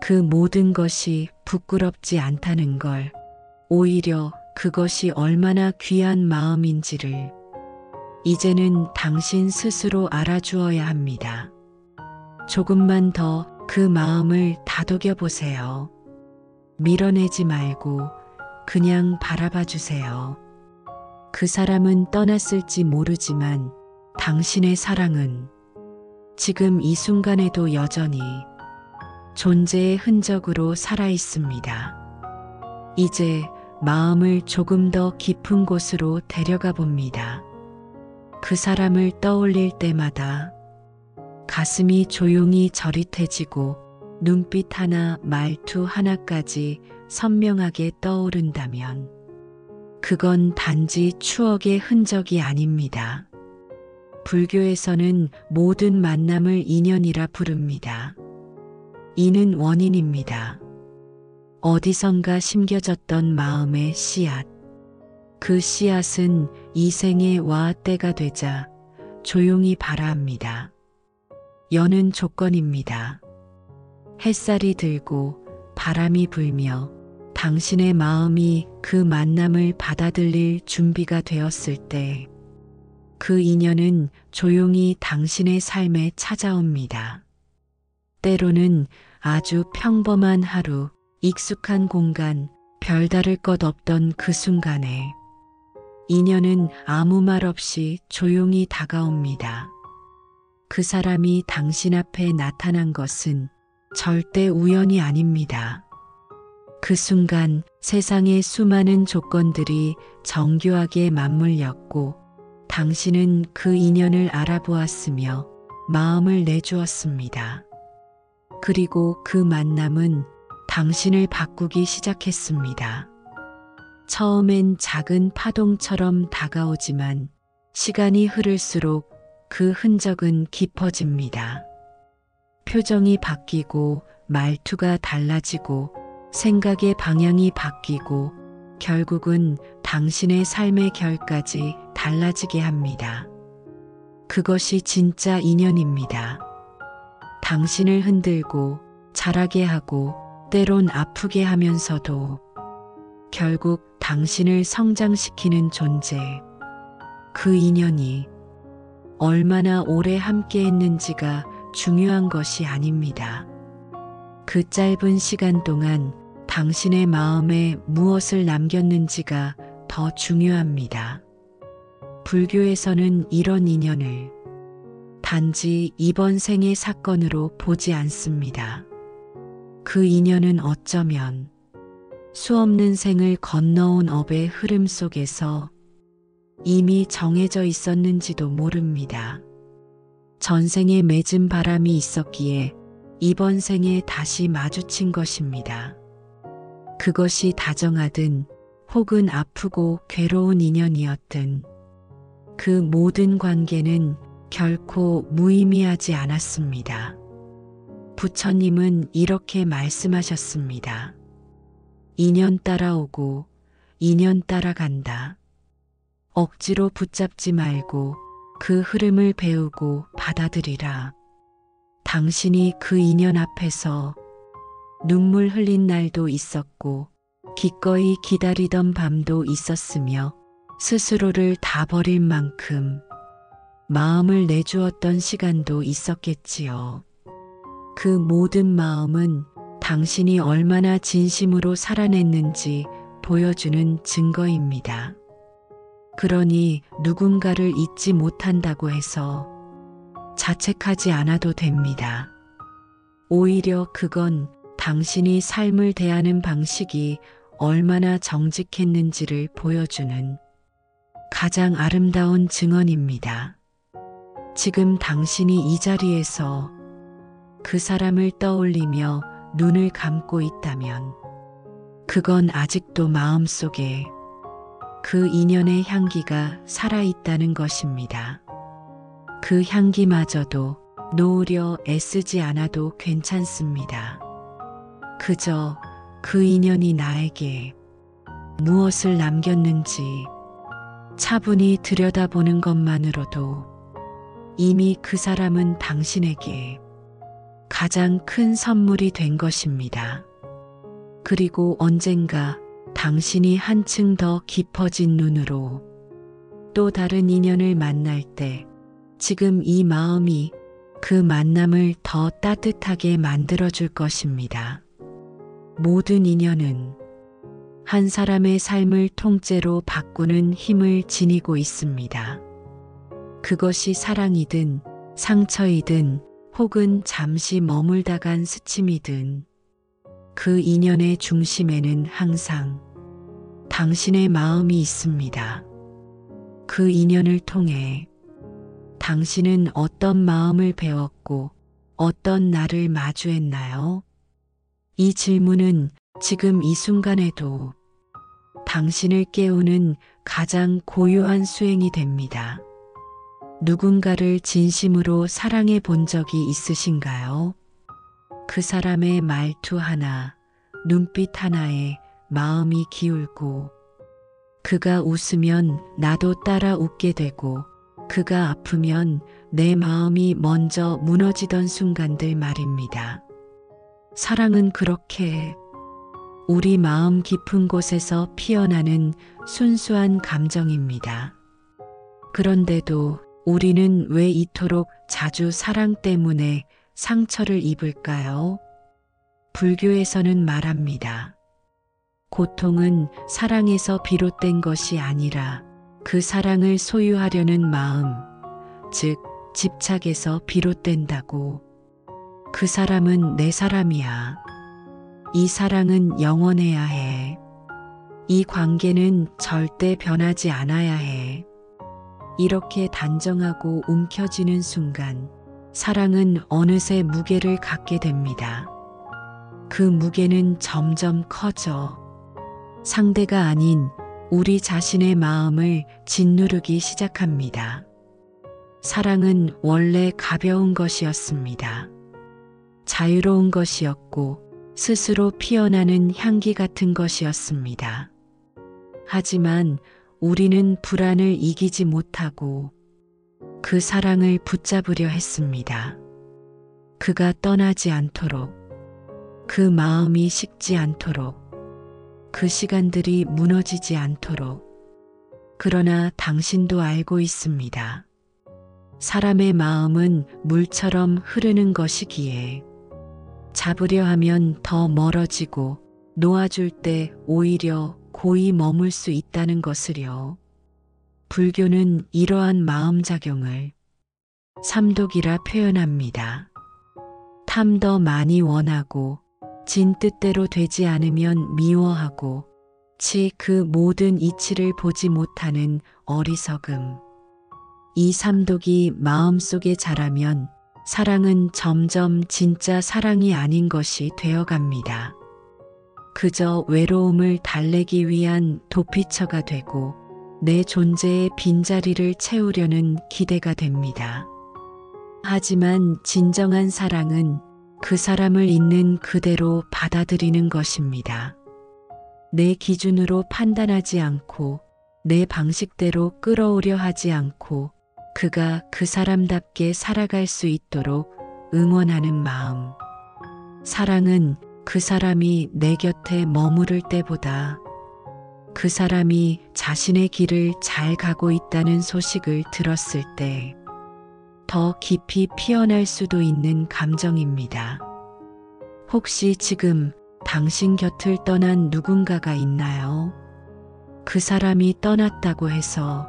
그 모든 것이 부끄럽지 않다는 걸, 오히려 그것이 얼마나 귀한 마음인지를 이제는 당신 스스로 알아주어야 합니다. 조금만 더 그 마음을 다독여 보세요. 밀어내지 말고 그냥 바라봐 주세요. 그 사람은 떠났을지 모르지만 당신의 사랑은 지금 이 순간에도 여전히 존재의 흔적으로 살아 있습니다. 이제 마음을 조금 더 깊은 곳으로 데려가 봅니다. 그 사람을 떠올릴 때마다 가슴이 조용히 저릿해지고 눈빛 하나, 말투 하나까지 선명하게 떠오른다면 그건 단지 추억의 흔적이 아닙니다. 불교에서는 모든 만남을 인연이라 부릅니다. 이는 원인입니다. 어디선가 심겨졌던 마음의 씨앗. 그 씨앗은 이 생의 와때가 되자 조용히 발아합니다. 여는 조건입니다. 햇살이 들고 바람이 불며 당신의 마음이 그 만남을 받아들일 준비가 되었을 때 그 인연은 조용히 당신의 삶에 찾아옵니다. 때로는 아주 평범한 하루, 익숙한 공간, 별다를 것 없던 그 순간에 인연은 아무 말 없이 조용히 다가옵니다. 그 사람이 당신 앞에 나타난 것은 절대 우연이 아닙니다. 그 순간 세상의 수많은 조건들이 정교하게 맞물렸고 당신은 그 인연을 알아보았으며 마음을 내주었습니다. 그리고 그 만남은 당신을 바꾸기 시작했습니다. 처음엔 작은 파동처럼 다가오지만 시간이 흐를수록 그 흔적은 깊어집니다. 표정이 바뀌고 말투가 달라지고 생각의 방향이 바뀌고 결국은 당신의 삶의 결까지 달라지게 합니다. 그것이 진짜 인연입니다. 당신을 흔들고 자라게 하고 때론 아프게 하면서도 결국 당신을 성장시키는 존재. 그 인연이 얼마나 오래 함께 했는지가 중요한 것이 아닙니다. 그 짧은 시간 동안 당신의 마음에 무엇을 남겼는지가 더 중요합니다. 불교에서는 이런 인연을 단지 이번 생의 사건으로 보지 않습니다. 그 인연은 어쩌면 수없는 생을 건너온 업의 흐름 속에서 이미 정해져 있었는지도 모릅니다. 전생에 맺은 바람이 있었기에 이번 생에 다시 마주친 것입니다. 그것이 다정하든 혹은 아프고 괴로운 인연이었든 그 모든 관계는 결코 무의미하지 않았습니다. 부처님은 이렇게 말씀하셨습니다. 인연 따라오고 인연 따라간다. 억지로 붙잡지 말고 그 흐름을 배우고 받아들이라. 당신이 그 인연 앞에서 눈물 흘린 날도 있었고 기꺼이 기다리던 밤도 있었으며 스스로를 다 버릴 만큼 마음을 내주었던 시간도 있었겠지요. 그 모든 마음은 당신이 얼마나 진심으로 살아냈는지 보여주는 증거입니다. 그러니 누군가를 잊지 못한다고 해서 자책하지 않아도 됩니다. 오히려 그건 당신이 삶을 대하는 방식이 얼마나 정직했는지를 보여주는 가장 아름다운 증언입니다. 지금 당신이 이 자리에서 그 사람을 떠올리며 눈을 감고 있다면 그건 아직도 마음속에 그 인연의 향기가 살아있다는 것입니다. 그 향기마저도 놓으려 애쓰지 않아도 괜찮습니다. 그저 그 인연이 나에게 무엇을 남겼는지 차분히 들여다보는 것만으로도 이미 그 사람은 당신에게 가장 큰 선물이 된 것입니다. 그리고 언젠가 당신이 한층 더 깊어진 눈으로 또 다른 인연을 만날 때 지금 이 마음이 그 만남을 더 따뜻하게 만들어줄 것입니다. 모든 인연은 한 사람의 삶을 통째로 바꾸는 힘을 지니고 있습니다. 그것이 사랑이든 상처이든 혹은 잠시 머물다 간 스침이든 그 인연의 중심에는 항상 당신의 마음이 있습니다. 그 인연을 통해 당신은 어떤 마음을 배웠고 어떤 나를 마주했나요? 이 질문은 지금 이 순간에도 당신을 깨우는 가장 고요한 수행이 됩니다. 누군가를 진심으로 사랑해 본 적이 있으신가요? 그 사람의 말투 하나, 눈빛 하나에 마음이 기울고 그가 웃으면 나도 따라 웃게 되고 그가 아프면 내 마음이 먼저 무너지던 순간들 말입니다. 사랑은 그렇게 우리 마음 깊은 곳에서 피어나는 순수한 감정입니다. 그런데도 우리는 왜 이토록 자주 사랑 때문에 상처를 입을까요? 불교에서는 말합니다. 고통은 사랑에서 비롯된 것이 아니라 그 사랑을 소유하려는 마음, 즉 집착에서 비롯된다고. 그 사람은 내 사람이야. 이 사랑은 영원해야 해. 이 관계는 절대 변하지 않아야 해. 이렇게 단정하고 움켜쥐는 순간 사랑은 어느새 무게를 갖게 됩니다. 그 무게는 점점 커져 상대가 아닌 우리 자신의 마음을 짓누르기 시작합니다. 사랑은 원래 가벼운 것이었습니다. 자유로운 것이었고 스스로 피어나는 향기 같은 것이었습니다. 하지만 우리는 불안을 이기지 못하고 그 사랑을 붙잡으려 했습니다. 그가 떠나지 않도록, 그 마음이 식지 않도록, 그 시간들이 무너지지 않도록. 그러나 당신도 알고 있습니다. 사람의 마음은 물처럼 흐르는 것이기에 잡으려 하면 더 멀어지고 놓아줄 때 오히려 고이 머물 수 있다는 것을요. 불교는 이러한 마음작용을 삼독이라 표현합니다. 탐 더 많이 원하고 진 뜻대로 되지 않으면 미워하고 치 그 모든 이치를 보지 못하는 어리석음. 이 삼독이 마음속에 자라면 사랑은 점점 진짜 사랑이 아닌 것이 되어갑니다. 그저 외로움을 달래기 위한 도피처가 되고 내 존재의 빈자리를 채우려는 기대가 됩니다. 하지만 진정한 사랑은 그 사람을 있는 그대로 받아들이는 것입니다. 내 기준으로 판단하지 않고 내 방식대로 끌어오려 하지 않고 그가 그 사람답게 살아갈 수 있도록 응원하는 마음. 사랑은 그 사람이 내 곁에 머무를 때보다 그 사람이 자신의 길을 잘 가고 있다는 소식을 들었을 때 더 깊이 피어날 수도 있는 감정입니다. 혹시 지금 당신 곁을 떠난 누군가가 있나요? 그 사람이 떠났다고 해서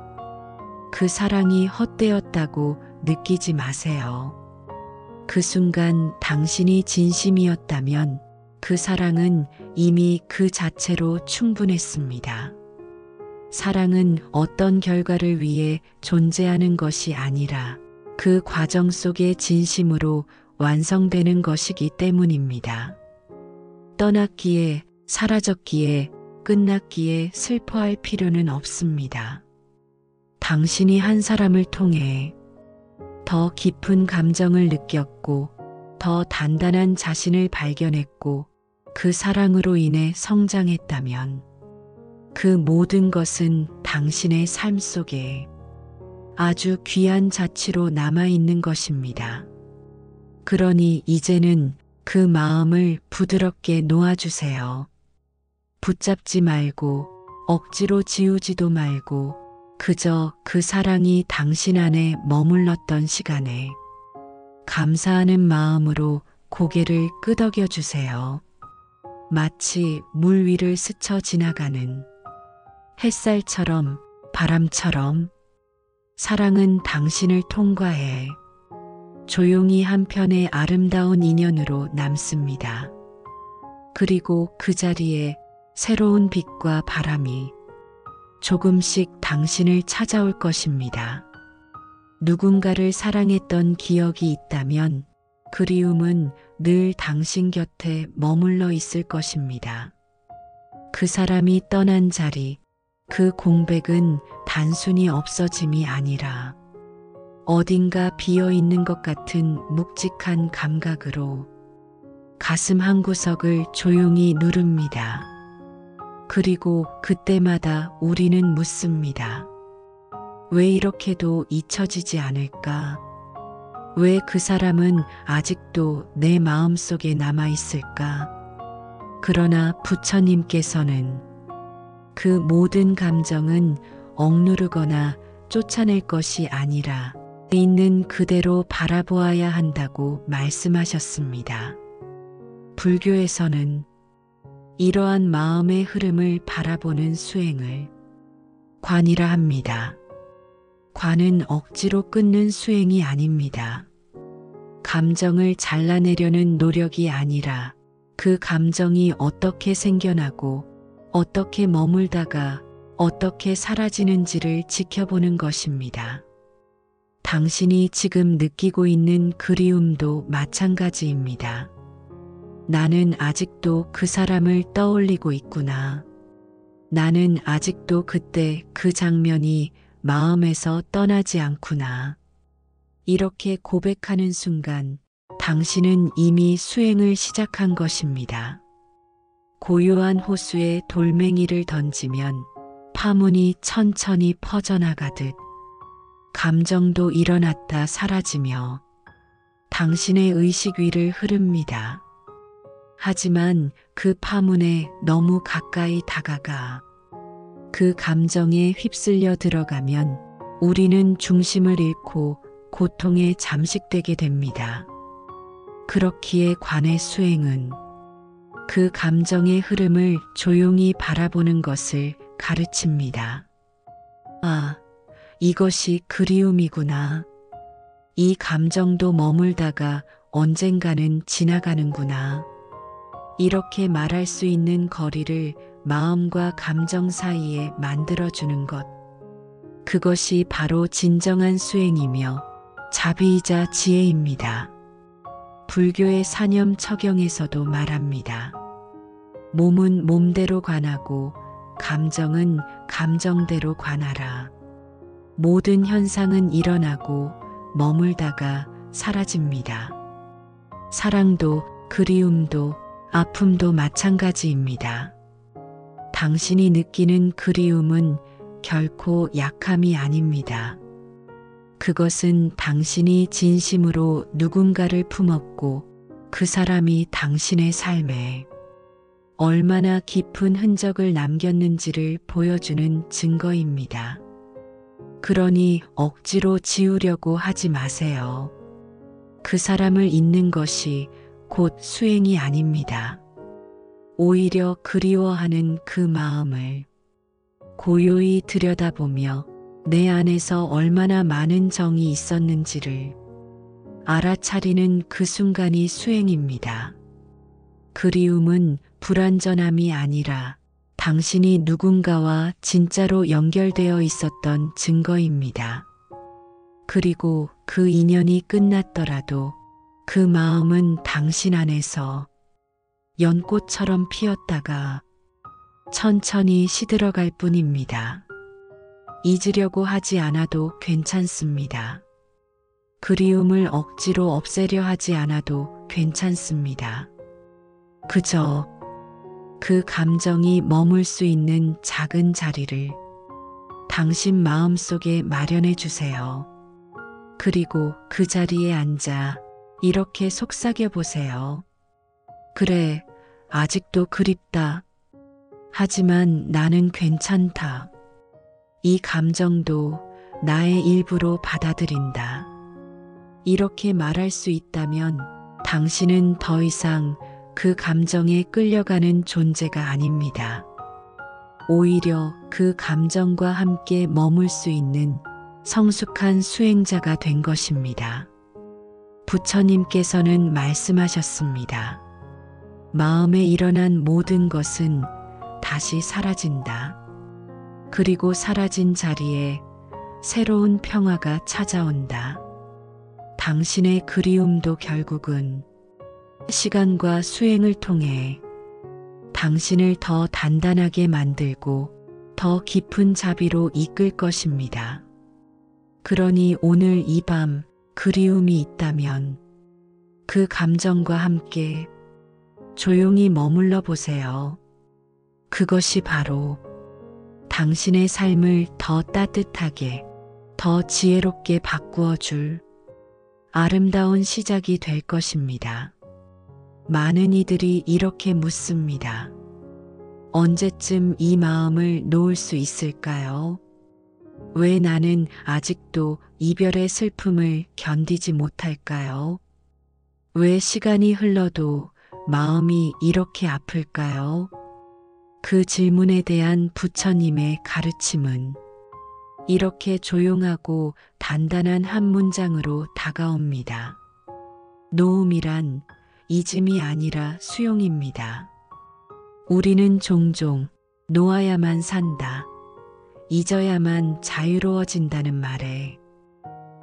그 사랑이 헛되었다고 느끼지 마세요. 그 순간 당신이 진심이었다면 그 사랑은 이미 그 자체로 충분했습니다. 사랑은 어떤 결과를 위해 존재하는 것이 아니라 그 과정 속의 진심으로 완성되는 것이기 때문입니다. 떠났기에, 사라졌기에, 끝났기에 슬퍼할 필요는 없습니다. 당신이 한 사람을 통해 더 깊은 감정을 느꼈고 더 단단한 자신을 발견했고 그 사랑으로 인해 성장했다면 그 모든 것은 당신의 삶 속에 아주 귀한 자취로 남아있는 것입니다. 그러니 이제는 그 마음을 부드럽게 놓아주세요. 붙잡지 말고 억지로 지우지도 말고 그저 그 사랑이 당신 안에 머물렀던 시간에 감사하는 마음으로 고개를 끄덕여 주세요. 마치 물 위를 스쳐 지나가는 햇살처럼, 바람처럼 사랑은 당신을 통과해 조용히 한편의 아름다운 인연으로 남습니다. 그리고 그 자리에 새로운 빛과 바람이 조금씩 당신을 찾아올 것입니다. 누군가를 사랑했던 기억이 있다면 그리움은 늘 당신 곁에 머물러 있을 것입니다. 그 사람이 떠난 자리, 그 공백은 단순히 없어짐이 아니라 어딘가 비어 있는 것 같은 묵직한 감각으로 가슴 한구석을 조용히 누릅니다. 그리고 그때마다 우리는 묻습니다. 왜 이렇게도 잊혀지지 않을까? 왜 그 사람은 아직도 내 마음속에 남아있을까? 그러나 부처님께서는 그 모든 감정은 억누르거나 쫓아낼 것이 아니라 있는 그대로 바라보아야 한다고 말씀하셨습니다. 불교에서는 이러한 마음의 흐름을 바라보는 수행을 관이라 합니다. 관은 억지로 끊는 수행이 아닙니다. 감정을 잘라내려는 노력이 아니라 그 감정이 어떻게 생겨나고 어떻게 머물다가 어떻게 사라지는지를 지켜보는 것입니다. 당신이 지금 느끼고 있는 그리움도 마찬가지입니다. 나는 아직도 그 사람을 떠올리고 있구나. 나는 아직도 그때 그 장면이 마음에서 떠나지 않구나. 이렇게 고백하는 순간 당신은 이미 수행을 시작한 것입니다. 고요한 호수에 돌멩이를 던지면 파문이 천천히 퍼져나가듯 감정도 일어났다 사라지며 당신의 의식 위를 흐릅니다. 하지만 그 파문에 너무 가까이 다가가 그 감정에 휩쓸려 들어가면 우리는 중심을 잃고 고통에 잠식되게 됩니다. 그렇기에 관의 수행은 그 감정의 흐름을 조용히 바라보는 것을 가르칩니다. 아, 이것이 그리움이구나. 이 감정도 머물다가 언젠가는 지나가는구나. 이렇게 말할 수 있는 거리를 마음과 감정 사이에 만들어주는 것. 그것이 바로 진정한 수행이며 자비이자 지혜입니다. 불교의 사념처경에서도 말합니다. 몸은 몸대로 관하고 감정은 감정대로 관하라. 모든 현상은 일어나고 머물다가 사라집니다. 사랑도 그리움도 아픔도 마찬가지입니다. 당신이 느끼는 그리움은 결코 약함이 아닙니다. 그것은 당신이 진심으로 누군가를 품었고 그 사람이 당신의 삶에 얼마나 깊은 흔적을 남겼는지를 보여주는 증거입니다. 그러니 억지로 지우려고 하지 마세요. 그 사람을 잊는 것이 곧 수행이 아닙니다. 오히려 그리워하는 그 마음을 고요히 들여다보며 내 안에서 얼마나 많은 정이 있었는지를 알아차리는 그 순간이 수행입니다. 그리움은 불완전함이 아니라 당신이 누군가와 진짜로 연결되어 있었던 증거입니다. 그리고 그 인연이 끝났더라도 그 마음은 당신 안에서 연꽃처럼 피었다가 천천히 시들어갈 뿐입니다. 잊으려고 하지 않아도 괜찮습니다. 그리움을 억지로 없애려 하지 않아도 괜찮습니다. 그저 그 감정이 머물 수 있는 작은 자리를 당신 마음속에 마련해 주세요. 그리고 그 자리에 앉아 이렇게 속삭여 보세요. 그래, 아직도 그립다. 하지만 나는 괜찮다. 이 감정도 나의 일부로 받아들인다. 이렇게 말할 수 있다면 당신은 더 이상 그 감정에 끌려가는 존재가 아닙니다. 오히려 그 감정과 함께 머물 수 있는 성숙한 수행자가 된 것입니다. 부처님께서는 말씀하셨습니다. 마음에 일어난 모든 것은 다시 사라진다. 그리고 사라진 자리에 새로운 평화가 찾아온다. 당신의 그리움도 결국은 시간과 수행을 통해 당신을 더 단단하게 만들고 더 깊은 자비로 이끌 것입니다. 그러니 오늘 이 밤 그리움이 있다면 그 감정과 함께 조용히 머물러 보세요. 그것이 바로 당신의 삶을 더 따뜻하게, 더 지혜롭게 바꾸어 줄 아름다운 시작이 될 것입니다. 많은 이들이 이렇게 묻습니다. 언제쯤 이 마음을 놓을 수 있을까요? 왜 나는 아직도 이별의 슬픔을 견디지 못할까요? 왜 시간이 흘러도 마음이 이렇게 아플까요? 그 질문에 대한 부처님의 가르침은 이렇게 조용하고 단단한 한 문장으로 다가옵니다. 노음이란 잊음이 아니라 수용입니다. 우리는 종종 놓아야만 산다, 잊어야만 자유로워진다는 말에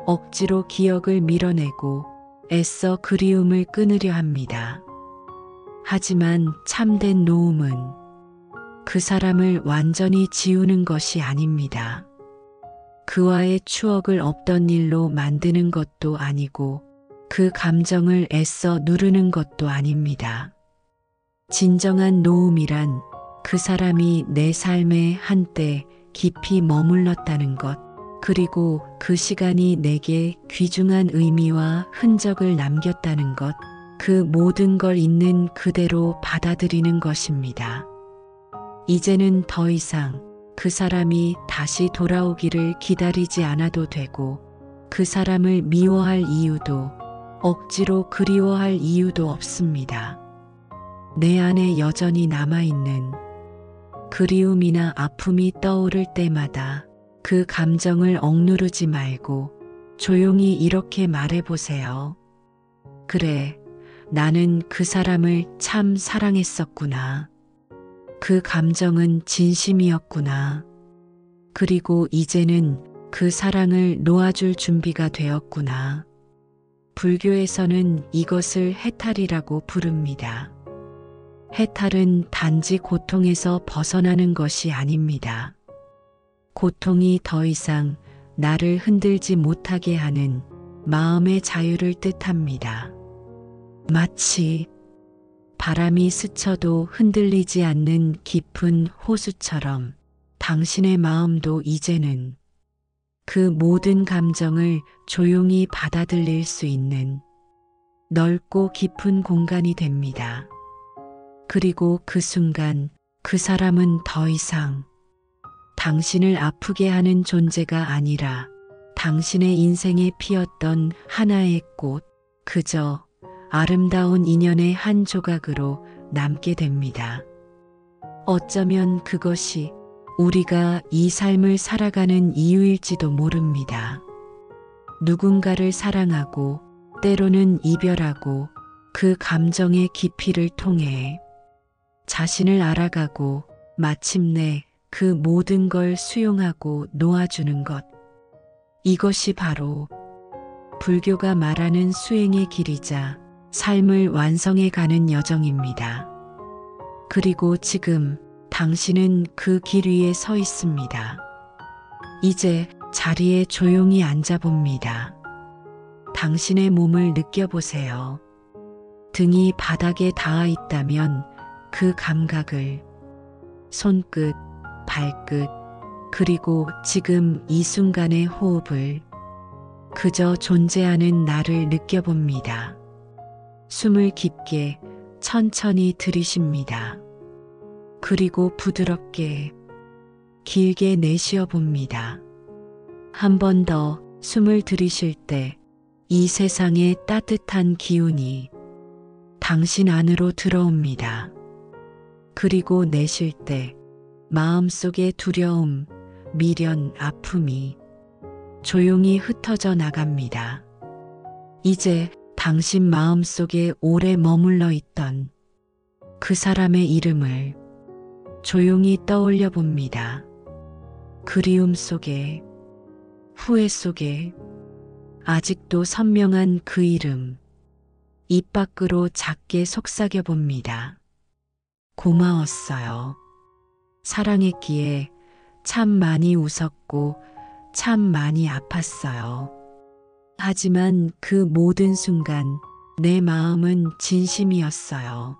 억지로 기억을 밀어내고 애써 그리움을 끊으려 합니다. 하지만 참된 노음은 그 사람을 완전히 지우는 것이 아닙니다. 그와의 추억을 없던 일로 만드는 것도 아니고 그 감정을 애써 누르는 것도 아닙니다. 진정한 노음이란 그 사람이 내 삶에 한때 깊이 머물렀다는 것, 그리고 그 시간이 내게 귀중한 의미와 흔적을 남겼다는 것, 그 모든 걸 있는 그대로 받아들이는 것입니다. 이제는 더 이상 그 사람이 다시 돌아오기를 기다리지 않아도 되고, 그 사람을 미워할 이유도 억지로 그리워할 이유도 없습니다. 내 안에 여전히 남아있는 그리움이나 아픔이 떠오를 때마다 그 감정을 억누르지 말고 조용히 이렇게 말해보세요. 그래, 나는 그 사람을 참 사랑했었구나. 그 감정은 진심이었구나. 그리고 이제는 그 사랑을 놓아줄 준비가 되었구나. 불교에서는 이것을 해탈이라고 부릅니다. 해탈은 단지 고통에서 벗어나는 것이 아닙니다. 고통이 더 이상 나를 흔들지 못하게 하는 마음의 자유를 뜻합니다. 마치 바람이 스쳐도 흔들리지 않는 깊은 호수처럼 당신의 마음도 이제는 그 모든 감정을 조용히 받아들일 수 있는 넓고 깊은 공간이 됩니다. 그리고 그 순간 그 사람은 더 이상 당신을 아프게 하는 존재가 아니라 당신의 인생에 피었던 하나의 꽃, 그저 아름다운 인연의 한 조각으로 남게 됩니다. 어쩌면 그것이 우리가 이 삶을 살아가는 이유일지도 모릅니다. 누군가를 사랑하고 때로는 이별하고 그 감정의 깊이를 통해 자신을 알아가고 마침내 그 모든 걸 수용하고 놓아주는 것. 이것이 바로 불교가 말하는 수행의 길이자 삶을 완성해 가는 여정입니다. 그리고 지금 당신은 그 길 위에 서 있습니다. 이제 자리에 조용히 앉아봅니다. 당신의 몸을 느껴보세요. 등이 바닥에 닿아 있다면 그 감각을, 손끝, 발끝, 그리고 지금 이 순간의 호흡을, 그저 존재하는 나를 느껴봅니다. 숨을 깊게 천천히 들이쉽니다. 그리고 부드럽게 길게 내쉬어 봅니다. 한 번 더 숨을 들이쉴 때 이 세상의 따뜻한 기운이 당신 안으로 들어옵니다. 그리고 내쉴 때 마음속의 두려움, 미련, 아픔이 조용히 흩어져 나갑니다. 이제 당신 마음속에 오래 머물러 있던 그 사람의 이름을 조용히 떠올려 봅니다. 그리움 속에, 후회 속에 아직도 선명한 그 이름, 입 밖으로 작게 속삭여 봅니다. 고마웠어요. 사랑했기에 참 많이 웃었고 참 많이 아팠어요. 하지만 그 모든 순간 내 마음은 진심이었어요.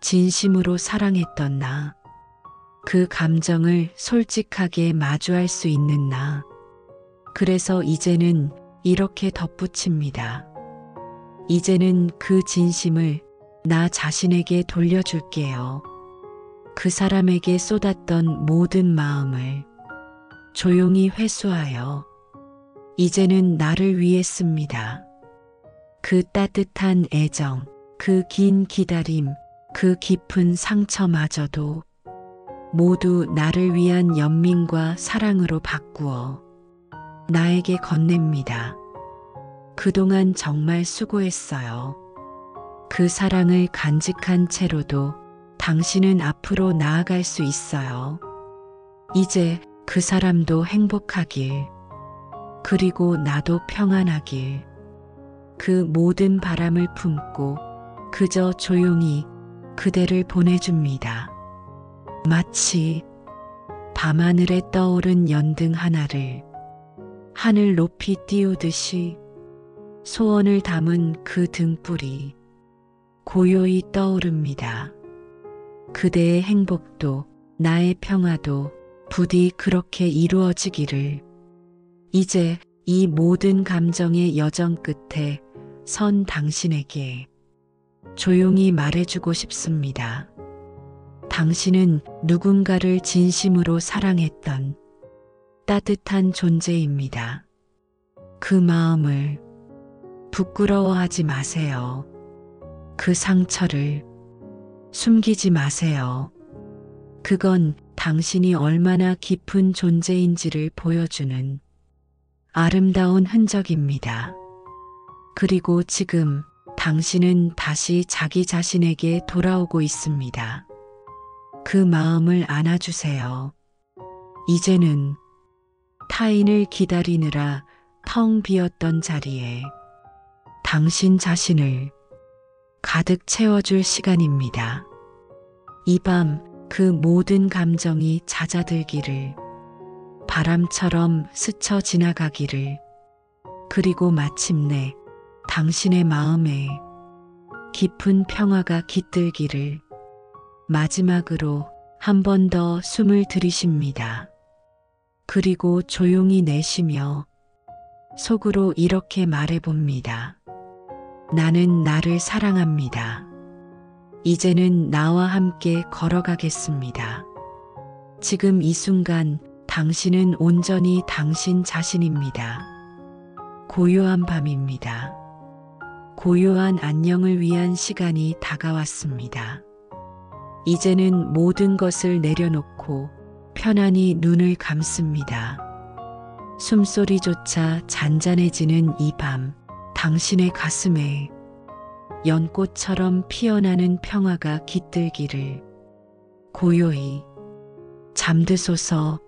진심으로 사랑했던 나. 그 감정을 솔직하게 마주할 수 있는 나. 그래서 이제는 이렇게 덧붙입니다. 이제는 그 진심을 나 자신에게 돌려줄게요. 그 사람에게 쏟았던 모든 마음을 조용히 회수하여 이제는 나를 위해 씁니다. 그 따뜻한 애정, 그 긴 기다림, 그 깊은 상처마저도 모두 나를 위한 연민과 사랑으로 바꾸어 나에게 건넵니다. 그동안 정말 수고했어요. 그 사랑을 간직한 채로도 당신은 앞으로 나아갈 수 있어요. 이제 그 사람도 행복하길, 그리고 나도 평안하길. 그 모든 바람을 품고 그저 조용히 그대를 보내줍니다. 마치 밤하늘에 떠오른 연등 하나를 하늘 높이 띄우듯이 소원을 담은 그 등불이 고요히 떠오릅니다. 그대의 행복도 나의 평화도 부디 그렇게 이루어지기를. 이제 이 모든 감정의 여정 끝에 선 당신에게 조용히 말해주고 싶습니다. 당신은 누군가를 진심으로 사랑했던 따뜻한 존재입니다. 그 마음을 부끄러워하지 마세요. 그 상처를 숨기지 마세요. 그건 당신이 얼마나 깊은 존재인지를 보여주는 아름다운 흔적입니다. 그리고 지금 당신은 다시 자기 자신에게 돌아오고 있습니다. 그 마음을 안아주세요. 이제는 타인을 기다리느라 텅 비었던 자리에 당신 자신을 가득 채워줄 시간입니다. 이 밤 그 모든 감정이 잦아들기를, 바람처럼 스쳐 지나가기를, 그리고 마침내 당신의 마음에 깊은 평화가 깃들기를. 마지막으로 한 번 더 숨을 들이쉽니다. 그리고 조용히 내쉬며 속으로 이렇게 말해봅니다. 나는 나를 사랑합니다. 이제는 나와 함께 걸어가겠습니다. 지금 이 순간 당신은 온전히 당신 자신입니다. 고요한 밤입니다. 고요한 안녕을 위한 시간이 다가왔습니다. 이제는 모든 것을 내려놓고 편안히 눈을 감습니다. 숨소리조차 잔잔해지는 이 밤, 당신의 가슴에 연꽃처럼 피어나는 평화가 깃들기를. 고요히 잠드소서.